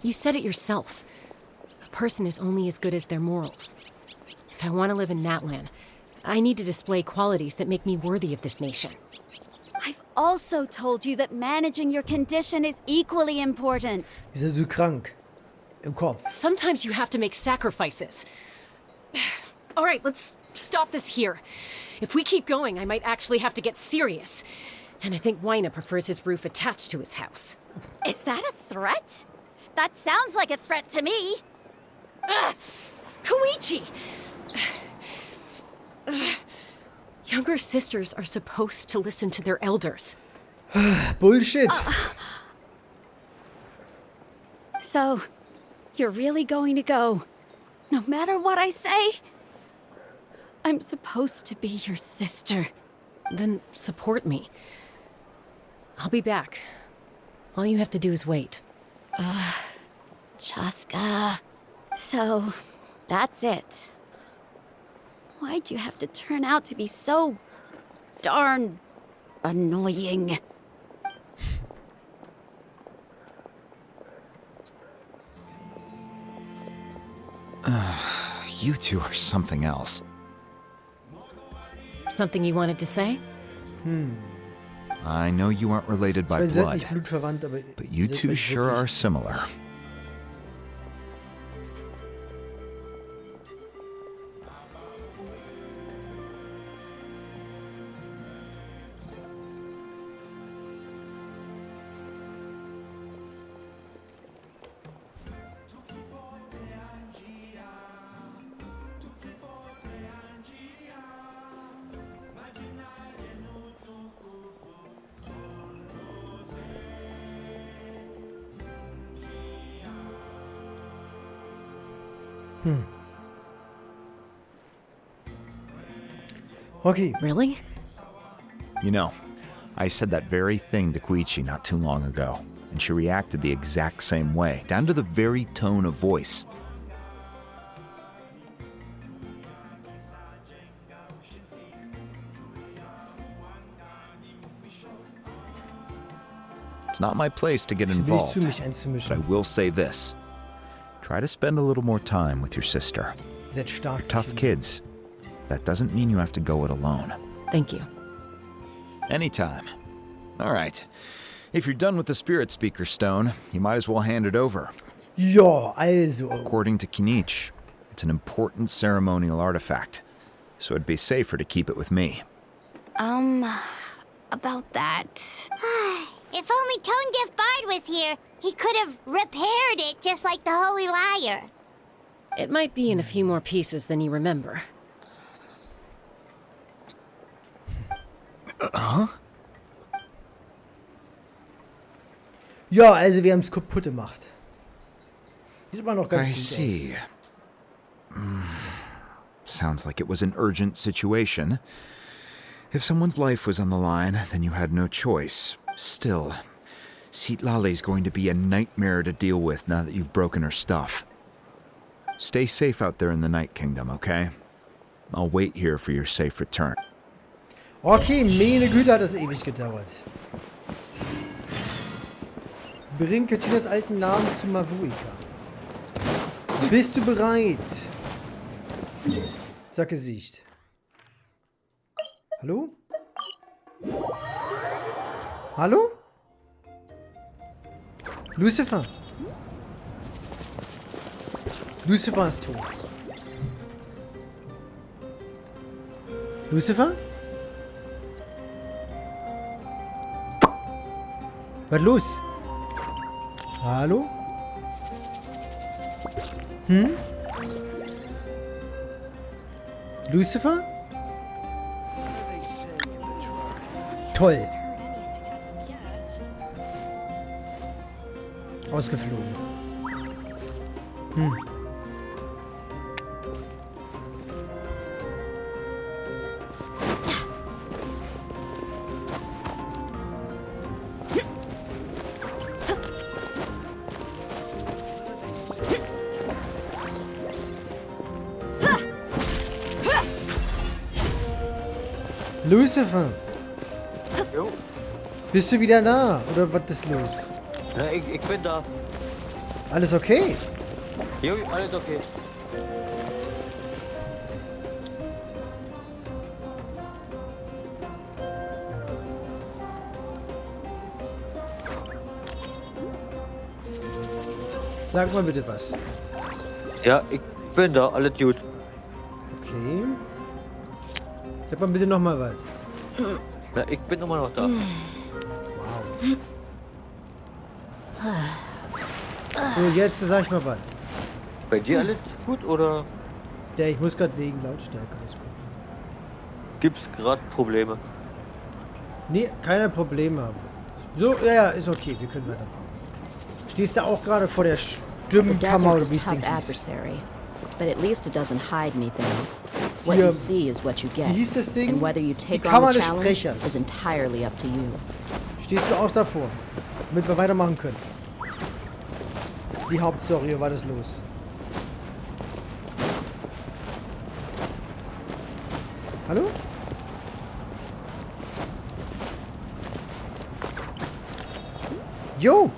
You said it yourself. A person is only as good as their morals. If I want to live in Natlan, I need to display qualities that make me worthy of this nation. I've also told you that managing your condition is equally important. Wieso du krank? Im Kopf. Sometimes you have to make sacrifices. All right, let's stop this here. If we keep going, I might actually have to get serious. And I think Wyna prefers his roof attached to his house. Is that a threat? That sounds like a threat to me. Koichi! Younger sisters are supposed to listen to their elders. Bullshit. So, you're really going to go, no matter what I say? I'm supposed to be your sister. Then support me. I'll be back. All you have to do is wait. Chaska. So, that's it. Why'd you have to turn out to be so darn annoying? You two are something else. Something you wanted to say? I know you aren't related by Ihr seid blood, nicht blutverwandt, aber but you ihr seid two euch sure wirklich- are similar. Okay. Really? You know, I said that very thing to Koichi not too long ago, and she reacted the exact same way, down to the very tone of voice. It's not my place to get Ich will nicht involved, zu mich but I einzumischen. will say this. Try to spend a little more time with your sister. Ihr seid stark. They're tough kids. That doesn't mean you have to go it alone. Thank you. Anytime. All right. If you're done with the Spirit Speaker Stone, you might as well hand it over. Ja, also. According to Kinich, it's an important ceremonial artifact, so it'd be safer to keep it with me. About that. If only Tonegif Bard was here, he could have repaired it just like the Holy Liar. It might be in a few more pieces than you remember. Ja, also wir haben es kaputt gemacht. Sieht immer noch ganz I gut see. aus. Sounds like it was an urgent situation. If someone's life was on the line, then you had no choice. Still, Citlali's going to be a nightmare to deal with now that you've broken her stuff. Stay safe out there in the Night Kingdom, okay? I'll wait here for your safe return. Okay, meine Güte, hat das ewig gedauert. Bring Kachinas alten Namen zu Mavuika. Bist du bereit? Sag Gesicht. Hallo? Hallo? Lucifer? Lucifer ist tot. Lucifer? Was los? Hallo? Lucifer? Toll. Ausgeflogen. Lucifer, Jo. bist du wieder da? Oder was ist los? Ja, ich bin da. Alles okay? Jo, alles okay. Sag mal bitte was. Ja, ich bin da, alles gut. Okay. Sag mal bitte nochmal was. Ja, ich bin immer noch da. Wow. So, jetzt sag ich mal was. Bei dir alles gut oder Ja, ich muss gerade wegen Lautstärke alles gucken. gibt's gerade Probleme? Nee, keine Probleme. So, ja, ist okay, wir können weitermachen. Stehst du auch gerade vor der The Stimmenkammer oder desert's wie a es tough Ding hieß? adversary, but at least it doesn't hide anything. What Hier, you see is what you get, Wie hieß das Ding? and whether you Die take on Kammer the des challenge Sprechers. is entirely up to you. Stehst du auch davor? Damit wir weitermachen können. Die Hauptstory, war das los? Hallo? Jo!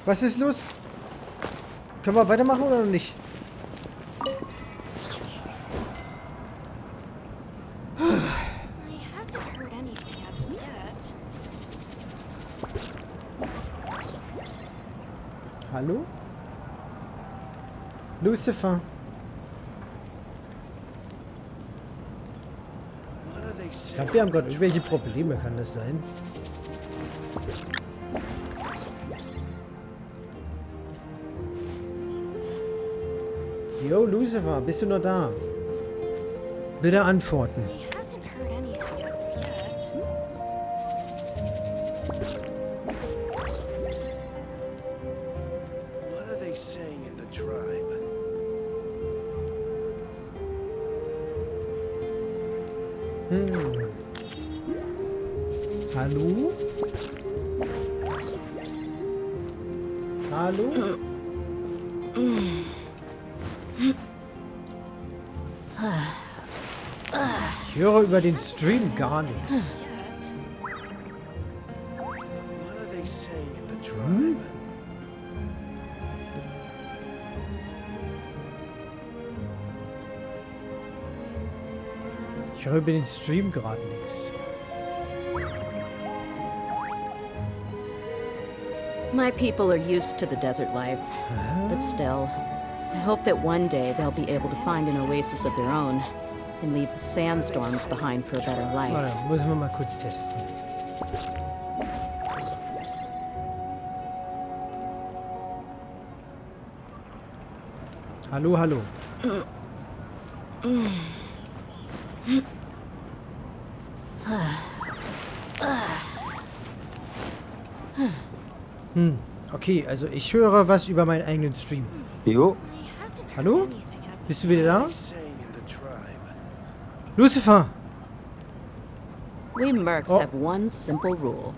Was ist los? Können wir weitermachen oder noch nicht? I haven't heard anything as of yet. Hallo? Lucifer. Ich glaube, wir haben gerade irgendwelche Probleme, kann das sein? Yo, Lucifer, bist du noch da? Bitte antworten. I haven't heard anything as of yet. What are they saying in the tribe? Hallo? Hallo? Ich höre über den Stream gar nichts. What are they saying in the tribe? Ich höre über den Stream gerade nichts. My people are used to the desert life, but still, I hope that one day they'll be able to find an oasis of their own and leave the sandstorms behind for a better life. Warte, müssen wir mal kurz testen. Hallo, hallo. Okay, also ich höre was über meinen eigenen Stream. Jo. Hallo? Bist du wieder da? Saying in the tribe. Lucifer! We mercs Oh. have one simple rule.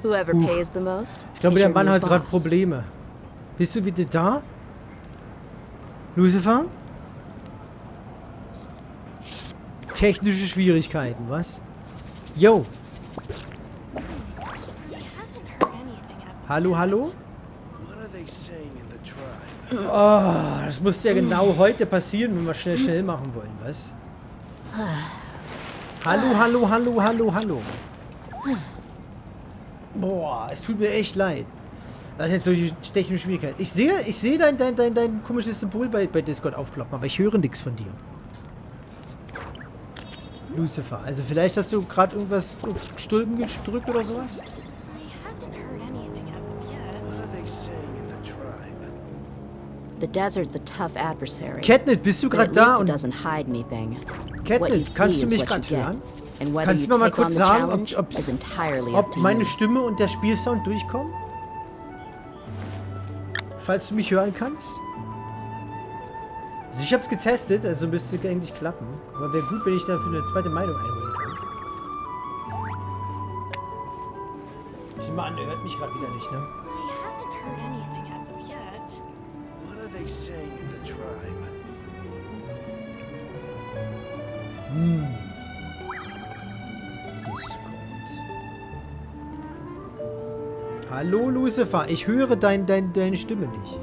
Whoever pays the most Ich glaube, is der your Mann new hat gerade boss. Probleme. Bist du wieder da? Lucifer? Technische Schwierigkeiten, was? Yo! I haven't heard anything as of Hallo, hallo? What are they saying in the tribe? Oh, das muss ja genau heute passieren, wenn wir schnell machen wollen, was? Hallo, hallo, hallo, hallo, hallo. Boah, es tut mir echt leid. Das ist jetzt solche technische Schwierigkeiten. Ich sehe dein komisches Symbol bei Discord aufploppen, aber ich höre nichts von dir. Lucifer, also vielleicht hast du gerade irgendwas auf Stulpen gedrückt oder sowas? I haven't heard anything as of yet. What are they saying in the tribe? The desert's a tough adversary. Katniss, bist du but gerade at da? least it Und doesn't hide anything. What you Katniss, kannst see du is mich what you gerade get. hören? And whether Kannst you du mir mal take on kurz the sagen, challenge is entirely up ob to meine you. Stimme und der Spielsound durchkommen? Falls du mich hören kannst? Also ich habe es getestet, also müsste eigentlich klappen. Aber wäre gut, wenn ich dafür eine zweite Meinung einholen kann. Ich nehme an, er hört mich gerade wieder nicht, ne? I haven't heard anything as of yet. What are they saying in the tribe? Discord. Hallo Lucifer, ich höre deine Stimme nicht.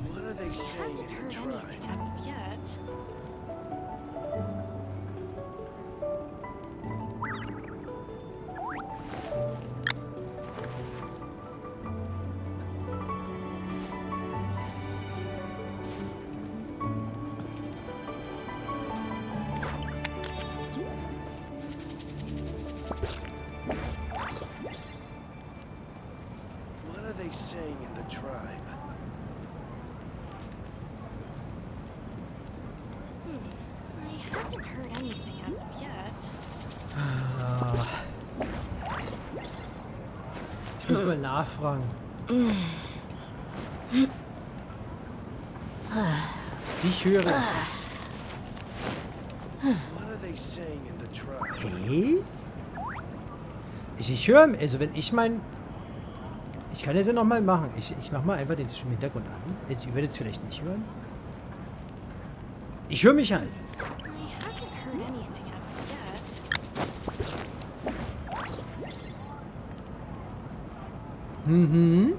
What are they saying in the tribe? As of yet. What are they saying in the tribe? I haven't heard anything as of yet. Ich muss mal nachfragen. Dich höre ich. What are they saying in the tribe? Hey? Ich höre, also wenn ich mein... Ich kann das ja nochmal machen. Ich mach mal einfach den Stream im Hintergrund an. Ihr werdet es vielleicht nicht hören. Ich höre mich halt. I haven't heard anything as of yet. Mhm.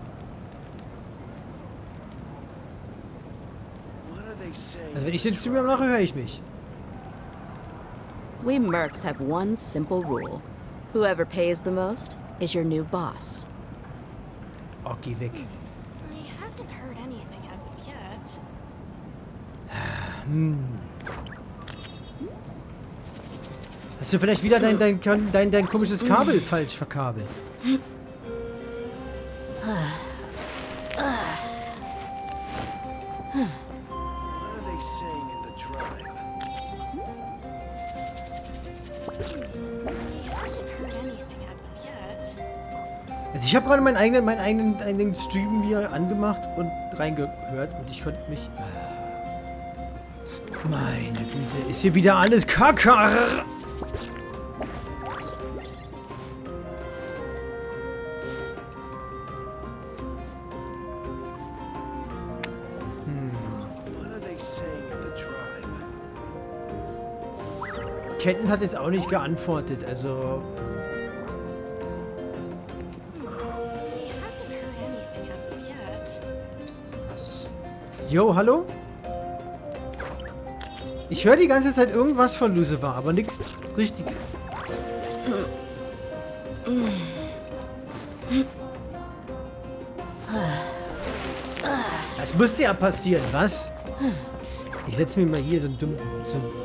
What are they saying? Also wenn ich den Stream mache, höre ich mich. We mercs have one simple rule. Whoever pays the most is your new boss. Oh, geh weg. I haven't heard anything as of yet. Hast du vielleicht wieder dein komisches Kabel falsch verkabelt? What are they saying in the tribe? I haven't heard anything as of yet. Also ich habe gerade meinen eigenen Stream hier angemacht und reingehört und ich konnte mich... Meine Güte, ist hier wieder alles Kacke. What are they saying in the tribe? Catelyn hat jetzt auch nicht geantwortet, also... I haven't heard anything as of yet. Jo, hallo? Ich höre die ganze Zeit irgendwas von Lucifer, aber nichts Richtiges. Das müsste ja passieren, was? Ich setze mir mal hier so ein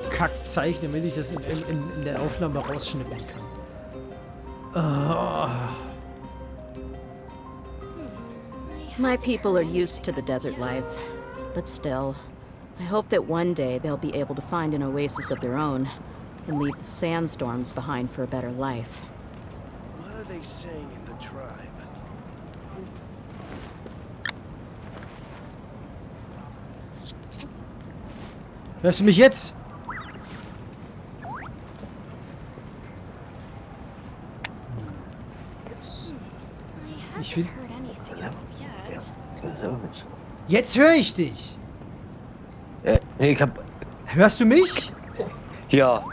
Kackzeichen, damit ich das in der Aufnahme rausschnippen kann. My people are used to the desert life, but still, I hope that one day they'll be able to find an oasis of their own and leave the sandstorms behind for a better life. What are they saying in the tribe? Hörst du mich jetzt? Ich will... Heard anything as of yet. Jetzt höre ich dich. Nee, ich hab... Hörst du mich? Ja.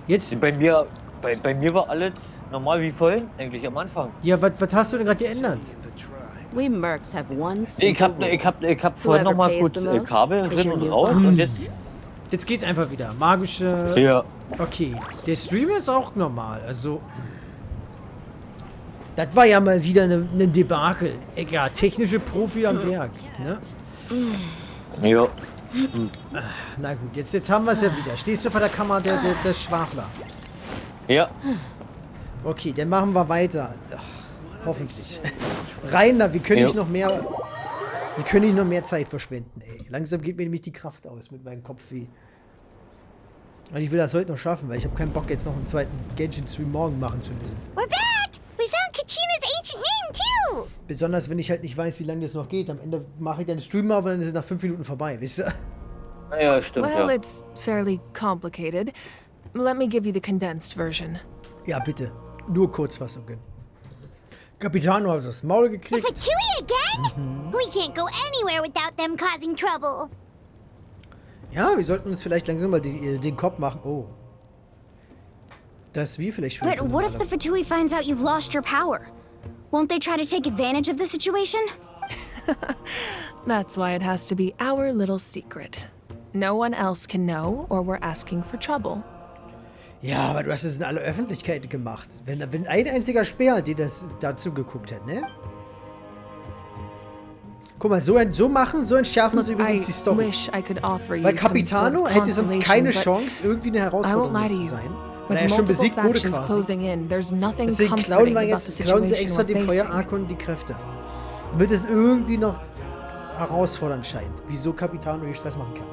Jetzt... Bei mir war alles normal wie vorhin, eigentlich am Anfang. Ja, was hast du denn gerade geändert? We mercs have one Nee, simple ich rule. hab vorhin Whoever nochmal pays gut the most Kabel is drin your und new raus boss. und jetzt... Jetzt geht's einfach wieder. Magische... Ja. Okay. Der Stream ist auch normal, also... Das war ja mal wieder eine Debakel. Egal, technische Profi am Werk, ne? Ja. Na gut, jetzt haben wir es ja wieder. Stehst du vor der Kamera der Schwafler? Ja. Okay, dann machen wir weiter. Ach, hoffentlich. Rainer, wir können nicht noch mehr... Wir können nicht noch mehr Zeit verschwenden, ey. Langsam geht mir nämlich die Kraft aus mit meinem Kopfweh. Und ich will das heute noch schaffen, weil ich habe keinen Bock, jetzt noch einen zweiten Genshin-Stream morgen machen zu müssen. We're back! We found Kachina's ancient name, too! Besonders, wenn ich halt nicht weiß, wie lange das noch geht. Am Ende mache ich dann den Stream auf und dann ist es nach 5 Minuten vorbei, wisst ihr? Ja, stimmt, Well, ja. it's fairly complicated. let me give you the condensed version. Ja, bitte. Nur Kurzfassungen. Capitano hat das Maul The gekriegt. Fatui again? We can't go anywhere without them causing trouble. Ja, wir sollten uns vielleicht langsam mal den Kopf machen. Oh. Dass wir vielleicht schon. But what if the Fatui finds out you've lost your power? Won't they try to take advantage of the situation? That's why it has to be our little secret. No one else can know, or we're asking for trouble. Ja, aber du hast es in aller Öffentlichkeit gemacht. Wenn ein einziger Speer dir das dazu geguckt hätte, ne? Guck mal, so entschärfen sie übrigens die Story. Weil Capitano hätte sonst keine Chance, irgendwie eine Herausforderung zu sein. Weil er schon besiegt wurde quasi. Deswegen klauen sie extra dem Feuer-Arkon die Kräfte. Damit es irgendwie noch herausfordernd scheint. Wieso Capitano hier Stress machen kann.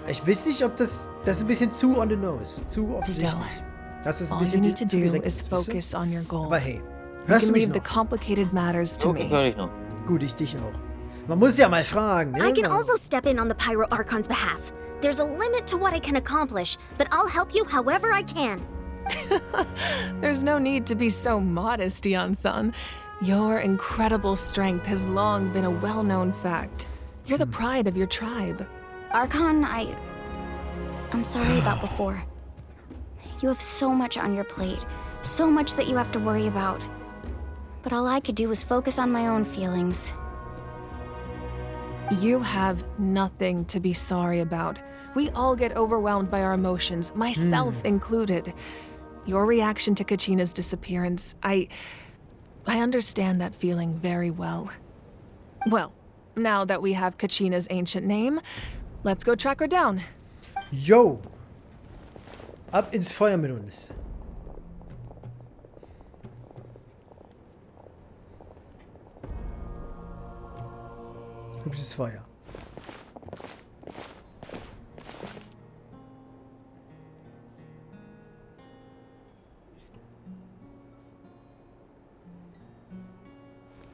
Ich weiß nicht, ob das ist ein bisschen zu on the nose. Zu offensichtlich. Das ist ein bisschen zu direkt. Aber hey, hörst du mich noch? Okay, höre ich noch. Gut, ich dich auch. Man muss ja mal fragen, ne? I can also step in on the Pyro Archon's behalf. There's a limit to what I can accomplish, but I'll help you however I can. There's no need to be so modest, Dion-san. Your incredible strength has long been a well-known fact. You're the pride of your tribe. Archon, I'm sorry about before. You have so much on your plate, so much that you have to worry about. But all I could do was focus on my own feelings. You have nothing to be sorry about. We all get overwhelmed by our emotions, myself included. Your reaction to Kachina's disappearance, I understand that feeling very well. Well, now that we have Kachina's ancient name, let's go track her down. Yo! Ab ins Feuer mit uns. Hübsches Feuer.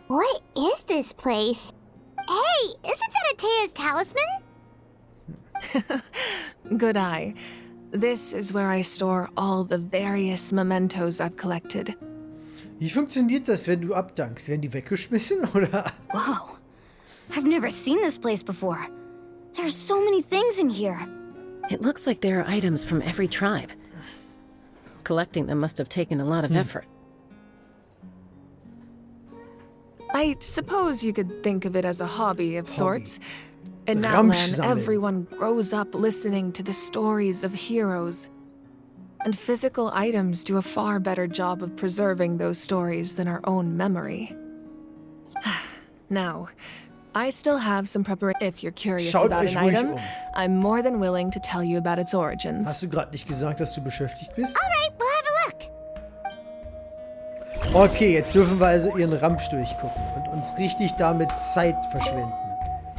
What is this place? Hey, isn't that Atea's talisman? Good eye. This is where I store all the various mementos I've collected. Wie funktioniert das, wenn du abdankst? Werden die weggeschmissen, oder? Whoa. I've never seen this place before. There's so many things in here. It looks like there are items from every tribe. Collecting them must have taken a lot of effort. I suppose you could think of it as a hobby of sorts. In that land, everyone grows up listening to the stories of heroes. And physical items do a far better job of preserving those stories than our own memory. Now, I still have some preparation. If you're curious about an item, I'm more than willing to tell you about its origins. Hast du gerade nicht gesagt, dass du beschäftigt bist? Alright, we'll have a look. Okay, jetzt dürfen wir also ihren Ramsch durchgucken und uns richtig damit Zeit verschwenden.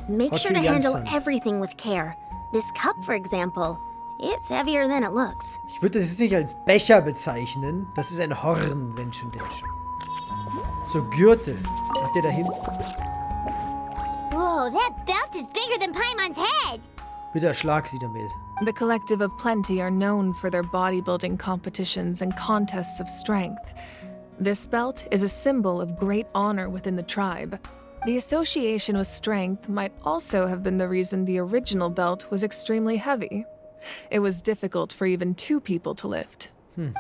Make sure to handle everything with care. This cup, for example, it's heavier than it looks. Ich würde das jetzt nicht als Becher bezeichnen. Das ist ein Horn, wenn schon denn schon. So, Gürtel. Hat der da hinten? Whoa, that belt is bigger than Paimon's head. Bitte erschlag sie damit. The Collective of Plenty are known for their bodybuilding competitions and contests of strength. This belt is a symbol of great honor within the tribe. The association with strength might also have been the reason the original belt was extremely heavy. It was difficult for even two people to lift.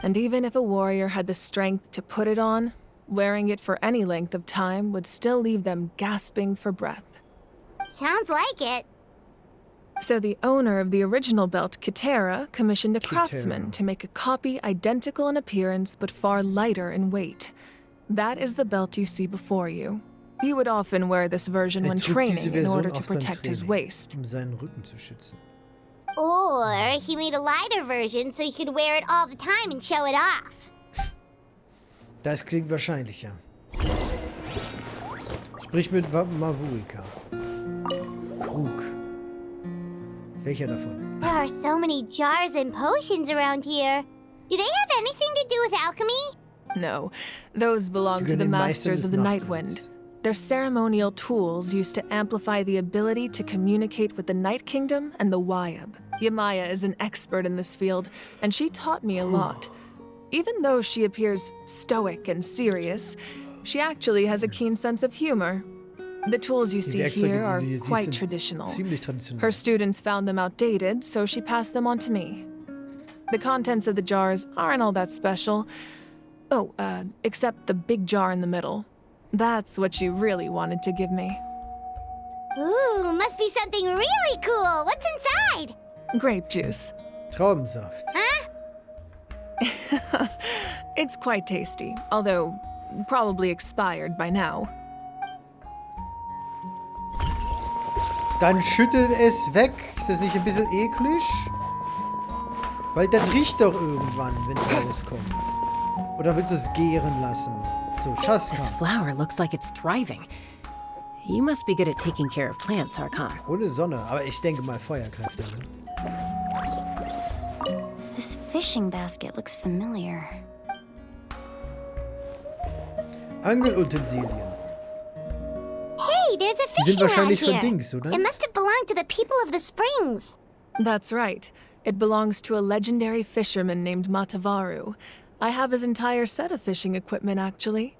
And even if a warrior had the strength to put it on, wearing it for any length of time would still leave them gasping for breath. Sounds like it. So the owner of the original belt, Kitera, commissioned a craftsman to make a copy identical in appearance but far lighter in weight. That is the belt you see before you. He would often wear this version when training in order to protect his waist. Seinen Rücken zu schützen. Or he made a lighter version so he could wear it all the time and show it off. Das klingt wahrscheinlicher. Sprich mit Mavuika. Krug. Welcher davon? There are so many jars and potions around here. Do they have anything to do with alchemy? No, those belong to the Masters of the Nightwind. They're ceremonial tools used to amplify the ability to communicate with the Night Kingdom and the Wyab. Yamaya is an expert in this field, and she taught me a lot. Even though she appears stoic and serious, she actually has a keen sense of humor. The tools you see here are quite traditional. Her students found them outdated, so she passed them on to me. The contents of the jars aren't all that special. Oh, except the big jar in the middle. That's what she really wanted to give me. Ooh, must be something really cool. What's inside? Grape juice. Traubensaft. Huh? It's quite tasty, although probably expired by now. Dann schüttel es weg. Ist das nicht ein bisschen eklig? Weil das riecht doch irgendwann, wenn es rauskommt. Oder willst du es gären lassen? So, Schaska. This flower looks like it's thriving. You must be good at taking care of plants, Arkan. Ohne Sonne, aber ich denke mal Feuerkräfte. Ne? This fishing basket looks familiar. Angelutensilien. Hey, there's a Die sind fishing rod wahrscheinlich von here. Dings, oder? It must have belonged to the people of the springs. That's right. It belongs to a legendary fisherman named Matavaru. I have his entire set of fishing equipment, actually.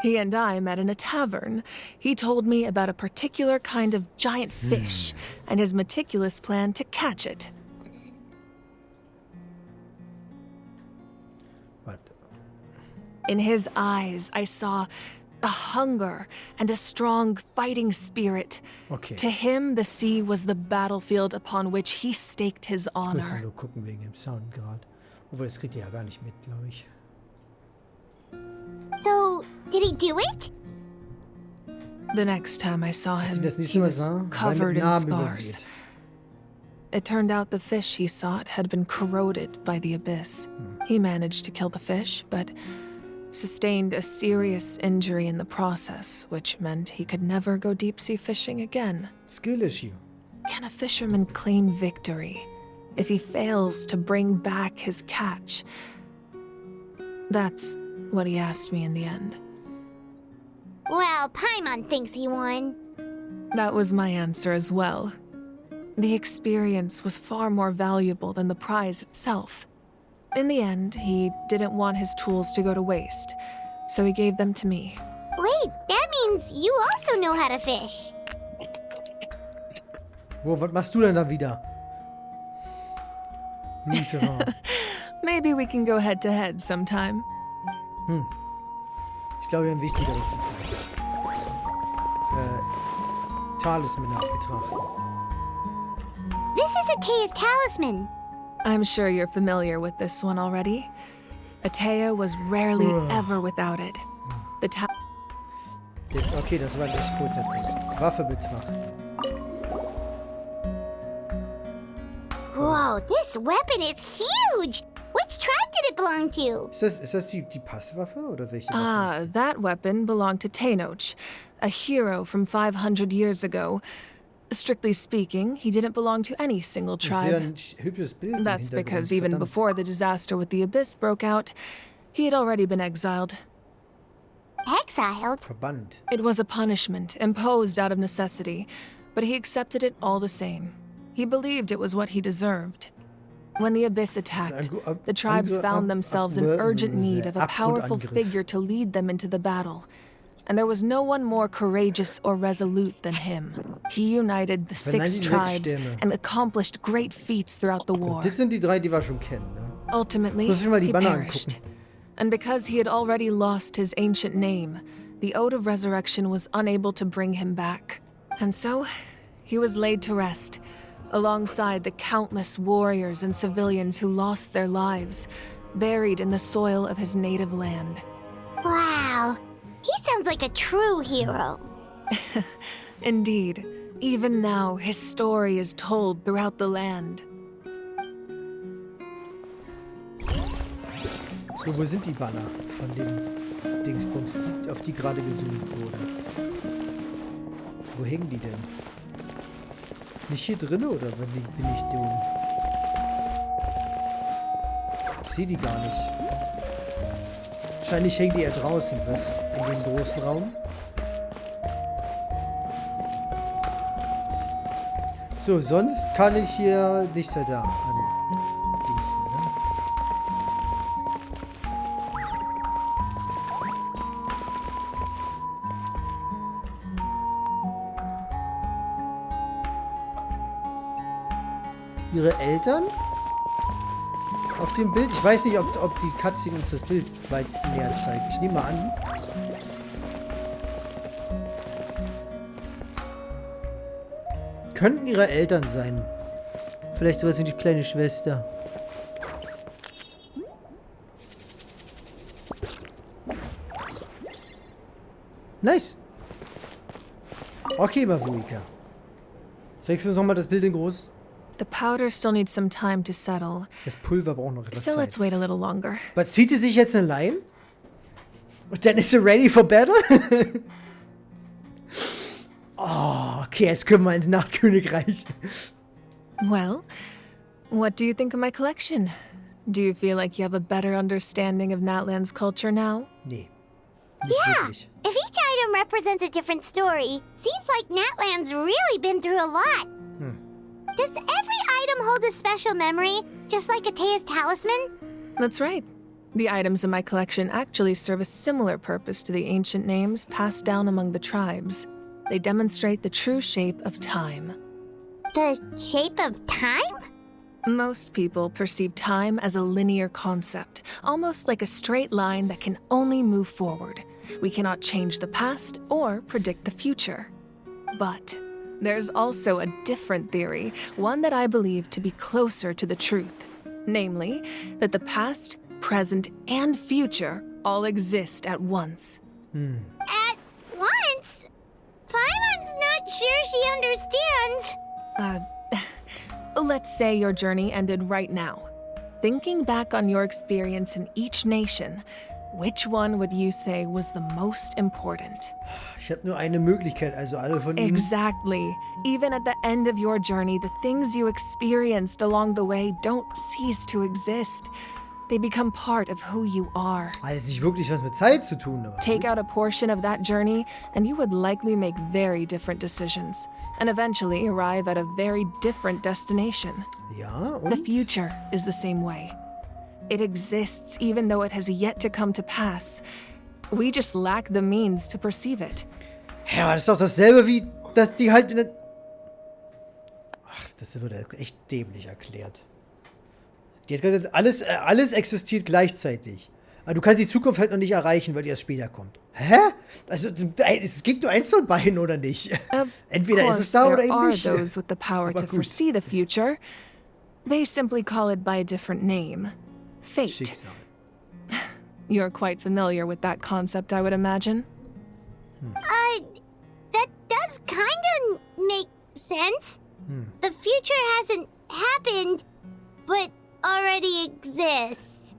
He and I met in a tavern. He told me about a particular kind of giant fish and his meticulous plan to catch it. What? In his eyes, I saw a hunger and a strong fighting spirit. Okay. To him, the sea was the battlefield upon which he staked his Ich muss honor. nur gucken wegen dem Sound gerade. Obwohl, das kriegt ihr ja gar nicht mit, glaube ich. So, did he do it? The next time I saw Als ich him, das nächste he Mal was sah, war er mit covered in Narben scars. übersät. It turned out the fish he sought had been corroded by the abyss. He managed to kill the fish, but sustained a serious injury in the process, which meant he could never go deep-sea fishing again. Skill issue. Can a fisherman claim victory if he fails to bring back his catch? That's what he asked me in the end. Well, Paimon thinks he won. That was my answer as well. The experience was far more valuable than the prize itself. In the end, he didn't want his tools to go to waste, so he gave them to me. Wait, that means you also know how to fish. Wo, was machst du denn da wieder? Lucifer. Maybe we can go head-to-head sometime. Ich glaube, wir haben Wichtigeres zu tun. Talismane betrachten. This is Atea's talisman. I'm sure you're familiar with this one already. Atea was rarely ever without it. The Okay, das war ein echt kurzer Text. Waffe betrachten. Whoa, this weapon is huge! Which tribe did it belong to? Ist das die Passwaffe oder welche Waffe ist die? That weapon belonged to Tenoch, a hero from 500 years ago. Strictly speaking, he didn't belong to any single Ich sehe da tribe. ein hübsches Bild im That's Hintergrund, because even verdammt. before the disaster with the Abyss broke out, he had already been exiled. Exiled? Verbannt. It was a punishment imposed out of necessity, but he accepted it all the same. He believed it was what he deserved. When the Abyss attacked, the tribes found themselves in urgent need of a powerful figure to lead them into the battle. And there was no one more courageous or resolute than him. He united the 6 tribes and accomplished great feats throughout the war. Das sind die 3, die wir schon kennen, ne? Ultimately, Muss ich mal die he Banner perished. angucken. And because he had already lost his ancient name, the Ode of Resurrection was unable to bring him back. And so, he was laid to rest, alongside the countless warriors and civilians who lost their lives, buried in the soil of his native land. Wow, he sounds like a true hero. Indeed, even now his story is told throughout the land. So, wo sind die Banner von den Dingsbums, auf die gerade gezoomt wurde? Wo hängen die denn? Nicht hier drin oder bin ich dumm? Ich sehe die gar nicht. Wahrscheinlich hängen die ja draußen, was? In dem großen Raum. So, sonst kann ich hier nichts mehr da andingsen, ne? Ihre Eltern? Auf dem Bild? Ich weiß nicht, ob die Cutscene uns das Bild weit näher zeigt. Ich nehme mal an. Könnten ihre Eltern sein. Vielleicht sowas wie die kleine Schwester. Nice. Okay, Mavuika. Zeigst du uns nochmal das Bild in groß? The powder still needs some time to settle. Das Pulver braucht noch etwas So let's Zeit. wait a little longer. Aber zieht sie sich jetzt allein? Und dann ist sie ready for battle? Oh, okay, jetzt können wir ins Nachtkönigreich. Well, what do you think of my collection? Do you feel like you have a better understanding of Natlan's culture now? Nee. Nicht wirklich. If each item represents a different story, seems like Natlan's really been through a lot. Does every item hold a special memory, just like Atea's talisman? That's right. The items in my collection actually serve a similar purpose to the ancient names passed down among the tribes. They demonstrate the true shape of time. The shape of time? Most people perceive time as a linear concept, almost like a straight line that can only move forward. We cannot change the past or predict the future. But there's also a different theory, one that I believe to be closer to the truth. Namely, that the past, present, and future all exist at once. At once? Paimon's not sure she understands. Let's say your journey ended right now. Thinking back on your experience in each nation, which one would you say was the most important? Ich habe nur eine Möglichkeit, also alle von ihnen. Exactly. Even at the end of your journey, the things you experienced along the way don't cease to exist. They become part of who you are. Hat es nicht wirklich was mit Zeit zu tun, aber. Take out a portion of that journey, and you would likely make very different decisions, and eventually arrive at a very different destination. Ja, und? The future is the same way. It exists even though it has yet to come to pass. We just lack the means to perceive it. Ja, aber das ist doch dasselbe wie, dass die halt in der... Ach, das wird echt dämlich erklärt. Die hat gesagt, alles existiert gleichzeitig. Aber du kannst die Zukunft halt noch nicht erreichen, weil die erst später kommt. Hä? Also, es gibt nur eins von beiden, oder nicht? Entweder ist es da oder eben nicht. There are those with the power to foresee the future. They simply call it by a different name. Fate. Schicksal. You're quite familiar with that concept, I would imagine. That does kinda make sense. The future hasn't happened, but already exists.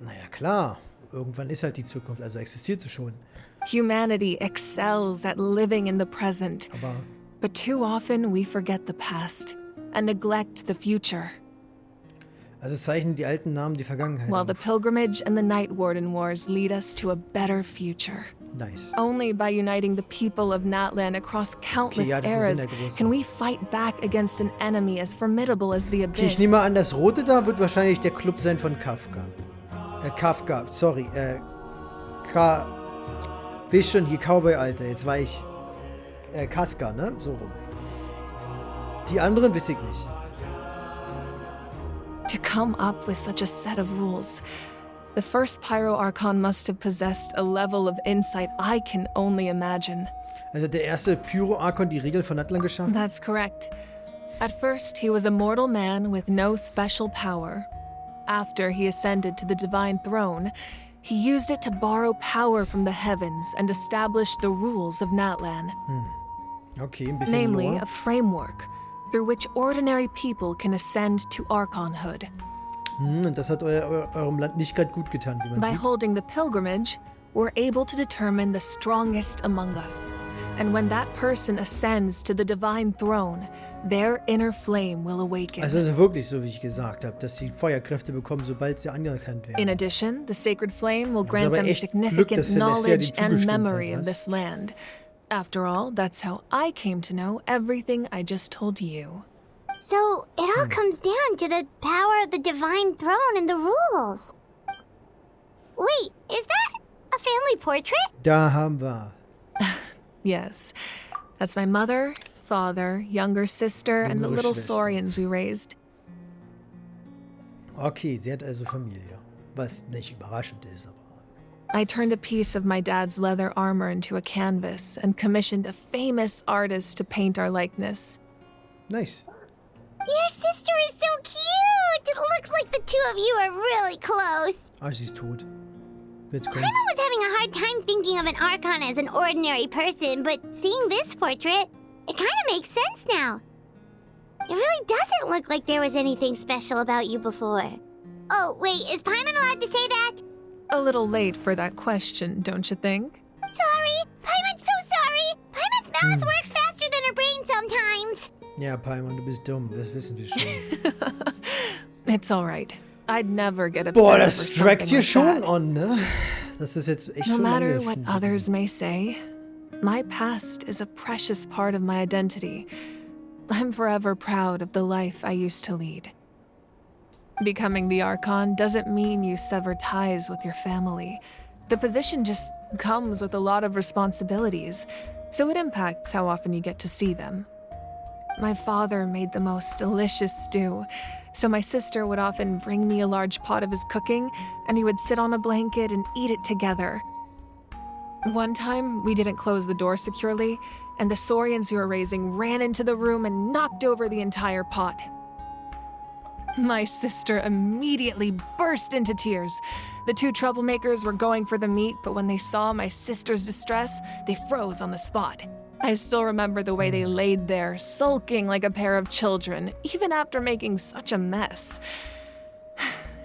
Naja, klar. Irgendwann ist halt die Zukunft, also existiert sie schon. Humanity excels at living in the present. Aber But too often we forget the past and neglect the future. also zeichnen die alten Namen die Vergangenheit While the auf. Pilgrimage and the Night Warden Wars lead us to a better future. Nice. Only by uniting the people of Natlan across countless Okay, ja, das ist in eras der Große. can we fight back against an enemy as formidable as the Okay, ich Abyss. nehme mal an, das Rote da wird wahrscheinlich der Club sein von Kafka. Sorry. Wisst schon, hier Cowboy, Alter. Jetzt war ich Kaska, ne? So rum. Die anderen weiß ich nicht. To come up with such a set of rules, the first Pyro Archon must have possessed a level of insight I can only imagine. Also der erste Pyro-Archon die Regeln von Atlan geschaffen? That's correct. At first, he was a mortal man with no special power. After he ascended to the divine throne, he used it to borrow power from the heavens and establish the rules of Natlan. Okay, ein bisschen Namely, Lore. a framework through which ordinary people can ascend to Archonhood. Und das hat eurem Land nicht gerade gut getan, wie man By sieht. holding the pilgrimage, we're able to determine the strongest among us And when that person ascends to the divine throne, their inner flame will awaken. Also es ist wirklich so, wie ich gesagt habe, dass sie Feuerkräfte bekommen, sobald sie anerkannt werden. In addition, the sacred flame will grant aber them echt Glück, significant dass Celestia knowledge die and zugestimmt memory hat, of was? this land. After all, that's how I came to know everything I just told you. So, it all comes down to the power of the divine throne and the rules. Wait, is that a family portrait? Da haben wir. Yes, that's my mother, father, younger sister, and the Jüngere little Schwester. saurians we raised. Okay, sie hat also Familie. Was nicht überraschend ist, aber... I turned a piece of my dad's leather armor into a canvas and commissioned a famous artist to paint our likeness. Nice. Your sister is so cute! It looks like the two of you are really close. Ah, sie ist tot. Jetzt kommt's. Paimon was having a hard time thinking of an Archon as an ordinary person, but seeing this portrait, it kind of makes sense now. It really doesn't look like there was anything special about you before. Oh, wait, is Paimon allowed to say that? A little late for that question, don't you think? Sorry! Paimon's so sorry! Paimon's mouth works faster than her brain sometimes! Ja, Paimon, du bist dumm. Das wissen wir schon. It's all right. I'd never get upset Boah, over das something trackt like hier schon that. on, ne? Das ist jetzt echt No schon matter lange what schon. others may say, my past is a precious part of my identity. I'm forever proud of the life I used to lead. Becoming the Archon doesn't mean you sever ties with your family. The position just comes with a lot of responsibilities, so it impacts how often you get to see them. My father made the most delicious stew, so my sister would often bring me a large pot of his cooking, and we would sit on a blanket and eat it together. One time, we didn't close the door securely, and the saurians you were raising ran into the room and knocked over the entire pot. My sister immediately burst into tears. The two troublemakers were going for the meat, but when they saw my sister's distress, they froze on the spot. I still remember the way they laid there, sulking like a pair of children, even after making such a mess.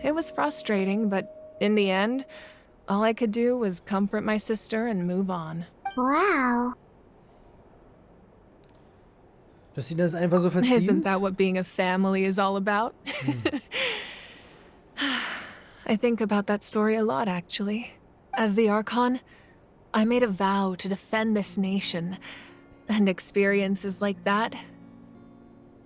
It was frustrating, but in the end, all I could do was comfort my sister and move on. Wow. Dass sie das einfach so verziehen? Isn't that what being a family is all about? I think about that story a lot, actually. As the Archon, I made a vow to defend this nation, and experiences like that,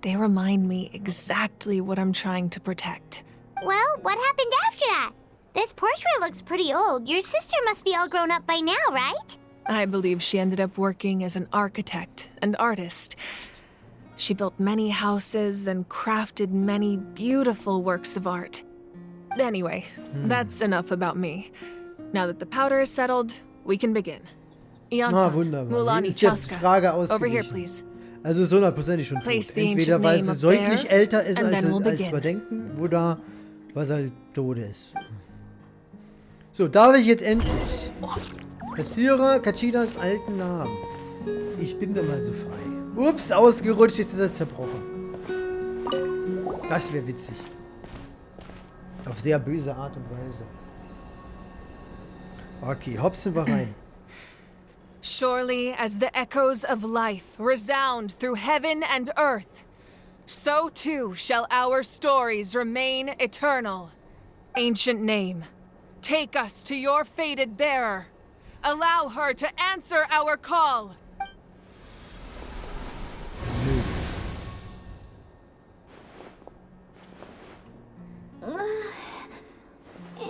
they remind me exactly what I'm trying to protect. Well, what happened after that? This portrait looks pretty old. Your sister must be all grown up by now, right? I believe she ended up working as an architect and artist. She built many houses and crafted many beautiful works of art. Anyway, that's enough about me. Now that the powder is settled, we can begin. Ah, wunderbar. Mulani Ist jetzt die Frage Chaska, over here, ausgeglichen. please. Also ist hundertprozentig schon tot. Place the Entweder ancient weil name sie up deutlich there, älter ist, and als, then we'll als begin. wir denken, oder weil sie halt tot ist. So, darf ich jetzt endlich Erzieher Kachinas alten Namen. Ich bin da mal so frei. Ups, ausgerutscht, jetzt ist er zerbrochen. Das wäre witzig. Auf sehr böse Art und Weise. Okay, hopsen wir rein. Surely as the echoes of life resound through heaven and earth, so too shall our stories remain eternal. Ancient name, take us to your fated bearer. Allow her to answer our call.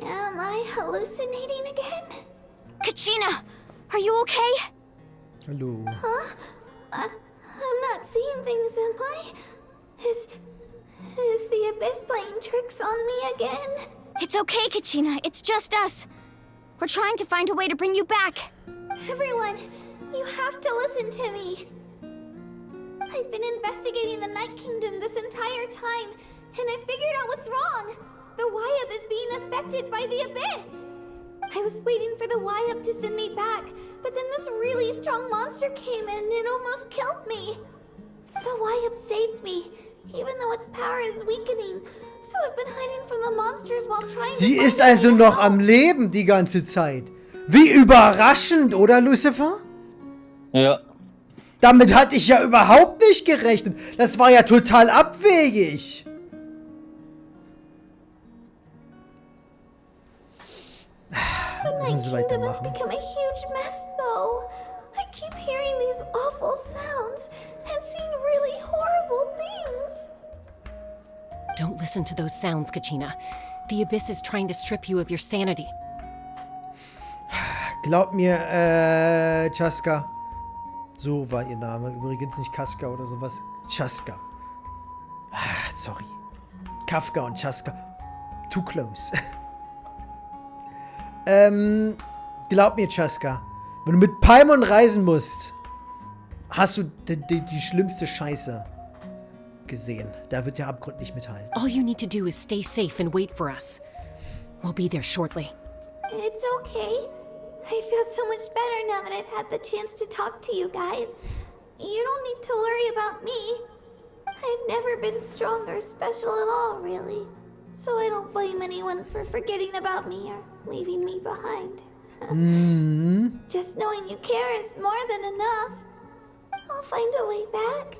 Am I hallucinating again? Kachina, are you okay? Hallo. Huh? I'm not seeing things, am I? Is the Abyss playing tricks on me again? It's okay, Kachina. It's just us. We're trying to find a way to bring you back. Everyone, you have to listen to me. I've been investigating the Night Kingdom this entire time, and I figured out what's wrong. The Wyup is being affected by the Abyss. I was waiting for the Wyup to send me back, but then this really strong monster came in and it almost killed me. The Wyup saved me, even though its power is weakening. So I've been hiding from the monsters while trying Sie to ist find also my noch way am out. Leben die ganze Zeit. Wie überraschend, oder Lucifer? Ja. Damit hatte ich ja überhaupt nicht gerechnet. Das war ja total abwegig. The Night Kingdom has become a huge mess, though. I keep hearing these awful sounds and seeing really horrible things. Don't listen to those sounds, Kachina. The Abyss is trying to strip you of your sanity. Glaub mir, Chaska. So war ihr Name. Übrigens nicht Kaska oder sowas. Chaska. Sorry. Kafka und Chaska. Too close. Glaub mir, Chaska. Wenn du mit Paimon reisen musst, hast du die schlimmste Scheiße gesehen. Da wird der Abgrund nicht mithalten. All you need to do is stay safe and wait for us. We'll be there shortly. It's okay. I feel so much better now that I've had the chance to talk to you guys. You don't need to worry about me. I've never been strong or special at all, really. So I don't blame anyone for forgetting about me or leaving me behind. Just knowing you care is more than enough. I'll find a way back.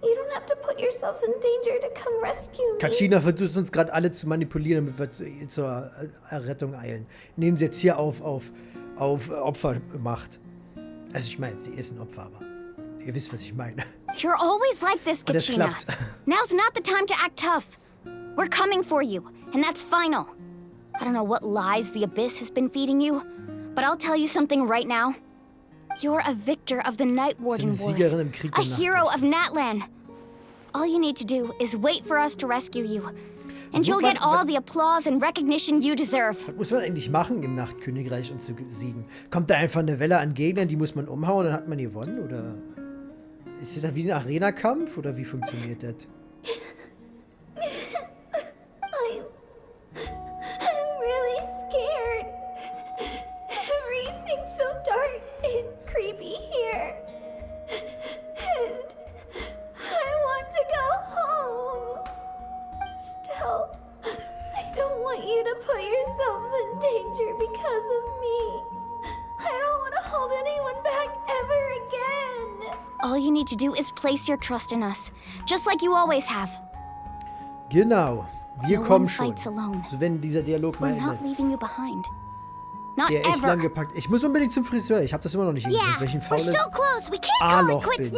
You don't have to put yourselves in danger to come rescue me. Kachina versucht uns gerade alle zu manipulieren, damit wir zur Errettung eilen. Indem sie jetzt hier auf Opfer macht. Also ich meine, sie ist ein Opfer, aber ihr wisst, was ich meine. You're always like this, Kachina. Now's not the time to act tough. We're coming for you, and that's final. I don't know what lies the Abyss has been feeding you, but I'll tell you something right now. You're a victor of the Night Warden Wars, a hero of Natlan. All you need to do is wait for us to rescue you, and you'll get all the applause and recognition you deserve. Was muss man eigentlich machen im Nachtkönigreich, um zu siegen? Kommt da einfach eine Welle an Gegnern, die muss man umhauen, dann hat man gewonnen? Oder ist das wie ein Arena-Kampf? Oder wie funktioniert das? I'm really scared. Everything's so dark and creepy here. And I want to go home. Still, I don't want you to put yourselves in danger because of me. I don't want to hold anyone back ever again. All you need to do is place your trust in us, just like you always have. Genau, wir kommen schon. Alone. So, wenn dieser Dialog mal endet. Der echt lang gepackt. Ich muss unbedingt zum Friseur. Ich habe das immer noch nicht hingekriegt, weil ich ein faules A-Loch bin.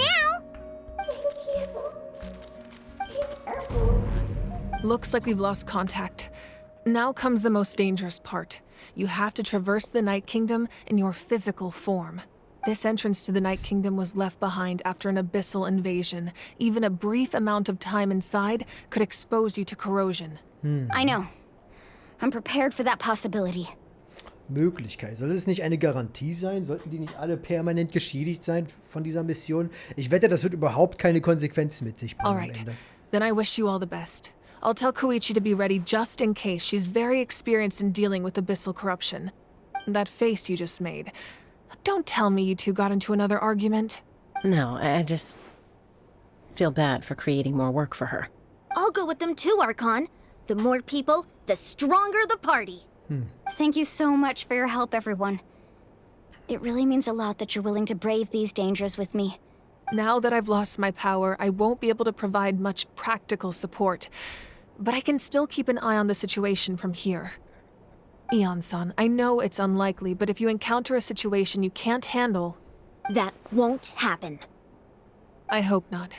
Looks like we've lost contact. Now comes the most dangerous part. You have to traverse the Night Kingdom in your physical form. This entrance to the Night Kingdom was left behind after an abyssal invasion. Even a brief amount of time inside could expose you to corrosion. I know. I'm prepared for that possibility. Möglichkeit. Soll es nicht eine Garantie sein? Sollten die nicht alle permanent geschädigt sein von dieser Mission? Ich wette, das wird überhaupt keine Konsequenzen mit sich bringen am Ende. Then I wish you all the best. I'll tell Koichi to be ready just in case. She's very experienced in dealing with abyssal corruption. That face you just made. Don't tell me you two got into another argument. No, I just feel bad for creating more work for her. I'll go with them too, Archon. The more people, the stronger the party. Thank you so much for your help, everyone. It really means a lot that you're willing to brave these dangers with me. Now that I've lost my power, I won't be able to provide much practical support. But I can still keep an eye on the situation from here. Eon-san, I know it's unlikely, but if you encounter a situation you can't handle... That won't happen. I hope not.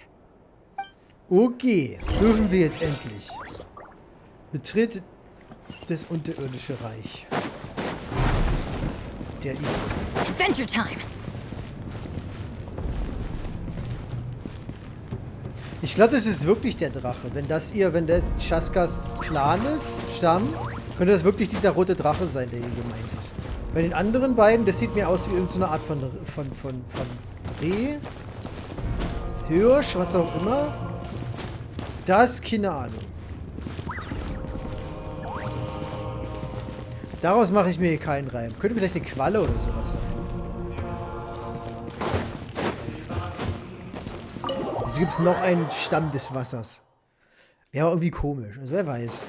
Okay, dürfen wir jetzt endlich. Betritt das unterirdische Reich. Der Adventure time! Ich glaube, das ist wirklich der Drache. Wenn das Chaskas Clan ist, Stamm, könnte das wirklich dieser rote Drache sein, der hier gemeint ist. Bei den anderen beiden, das sieht mir aus wie irgendeine Art von Reh, Hirsch, was auch immer. Das, keine Ahnung. Daraus mache ich mir hier keinen Reim. Könnte vielleicht eine Qualle oder sowas sein. Also gibt es noch einen Stamm des Wassers. Wäre aber irgendwie komisch. Also wer weiß.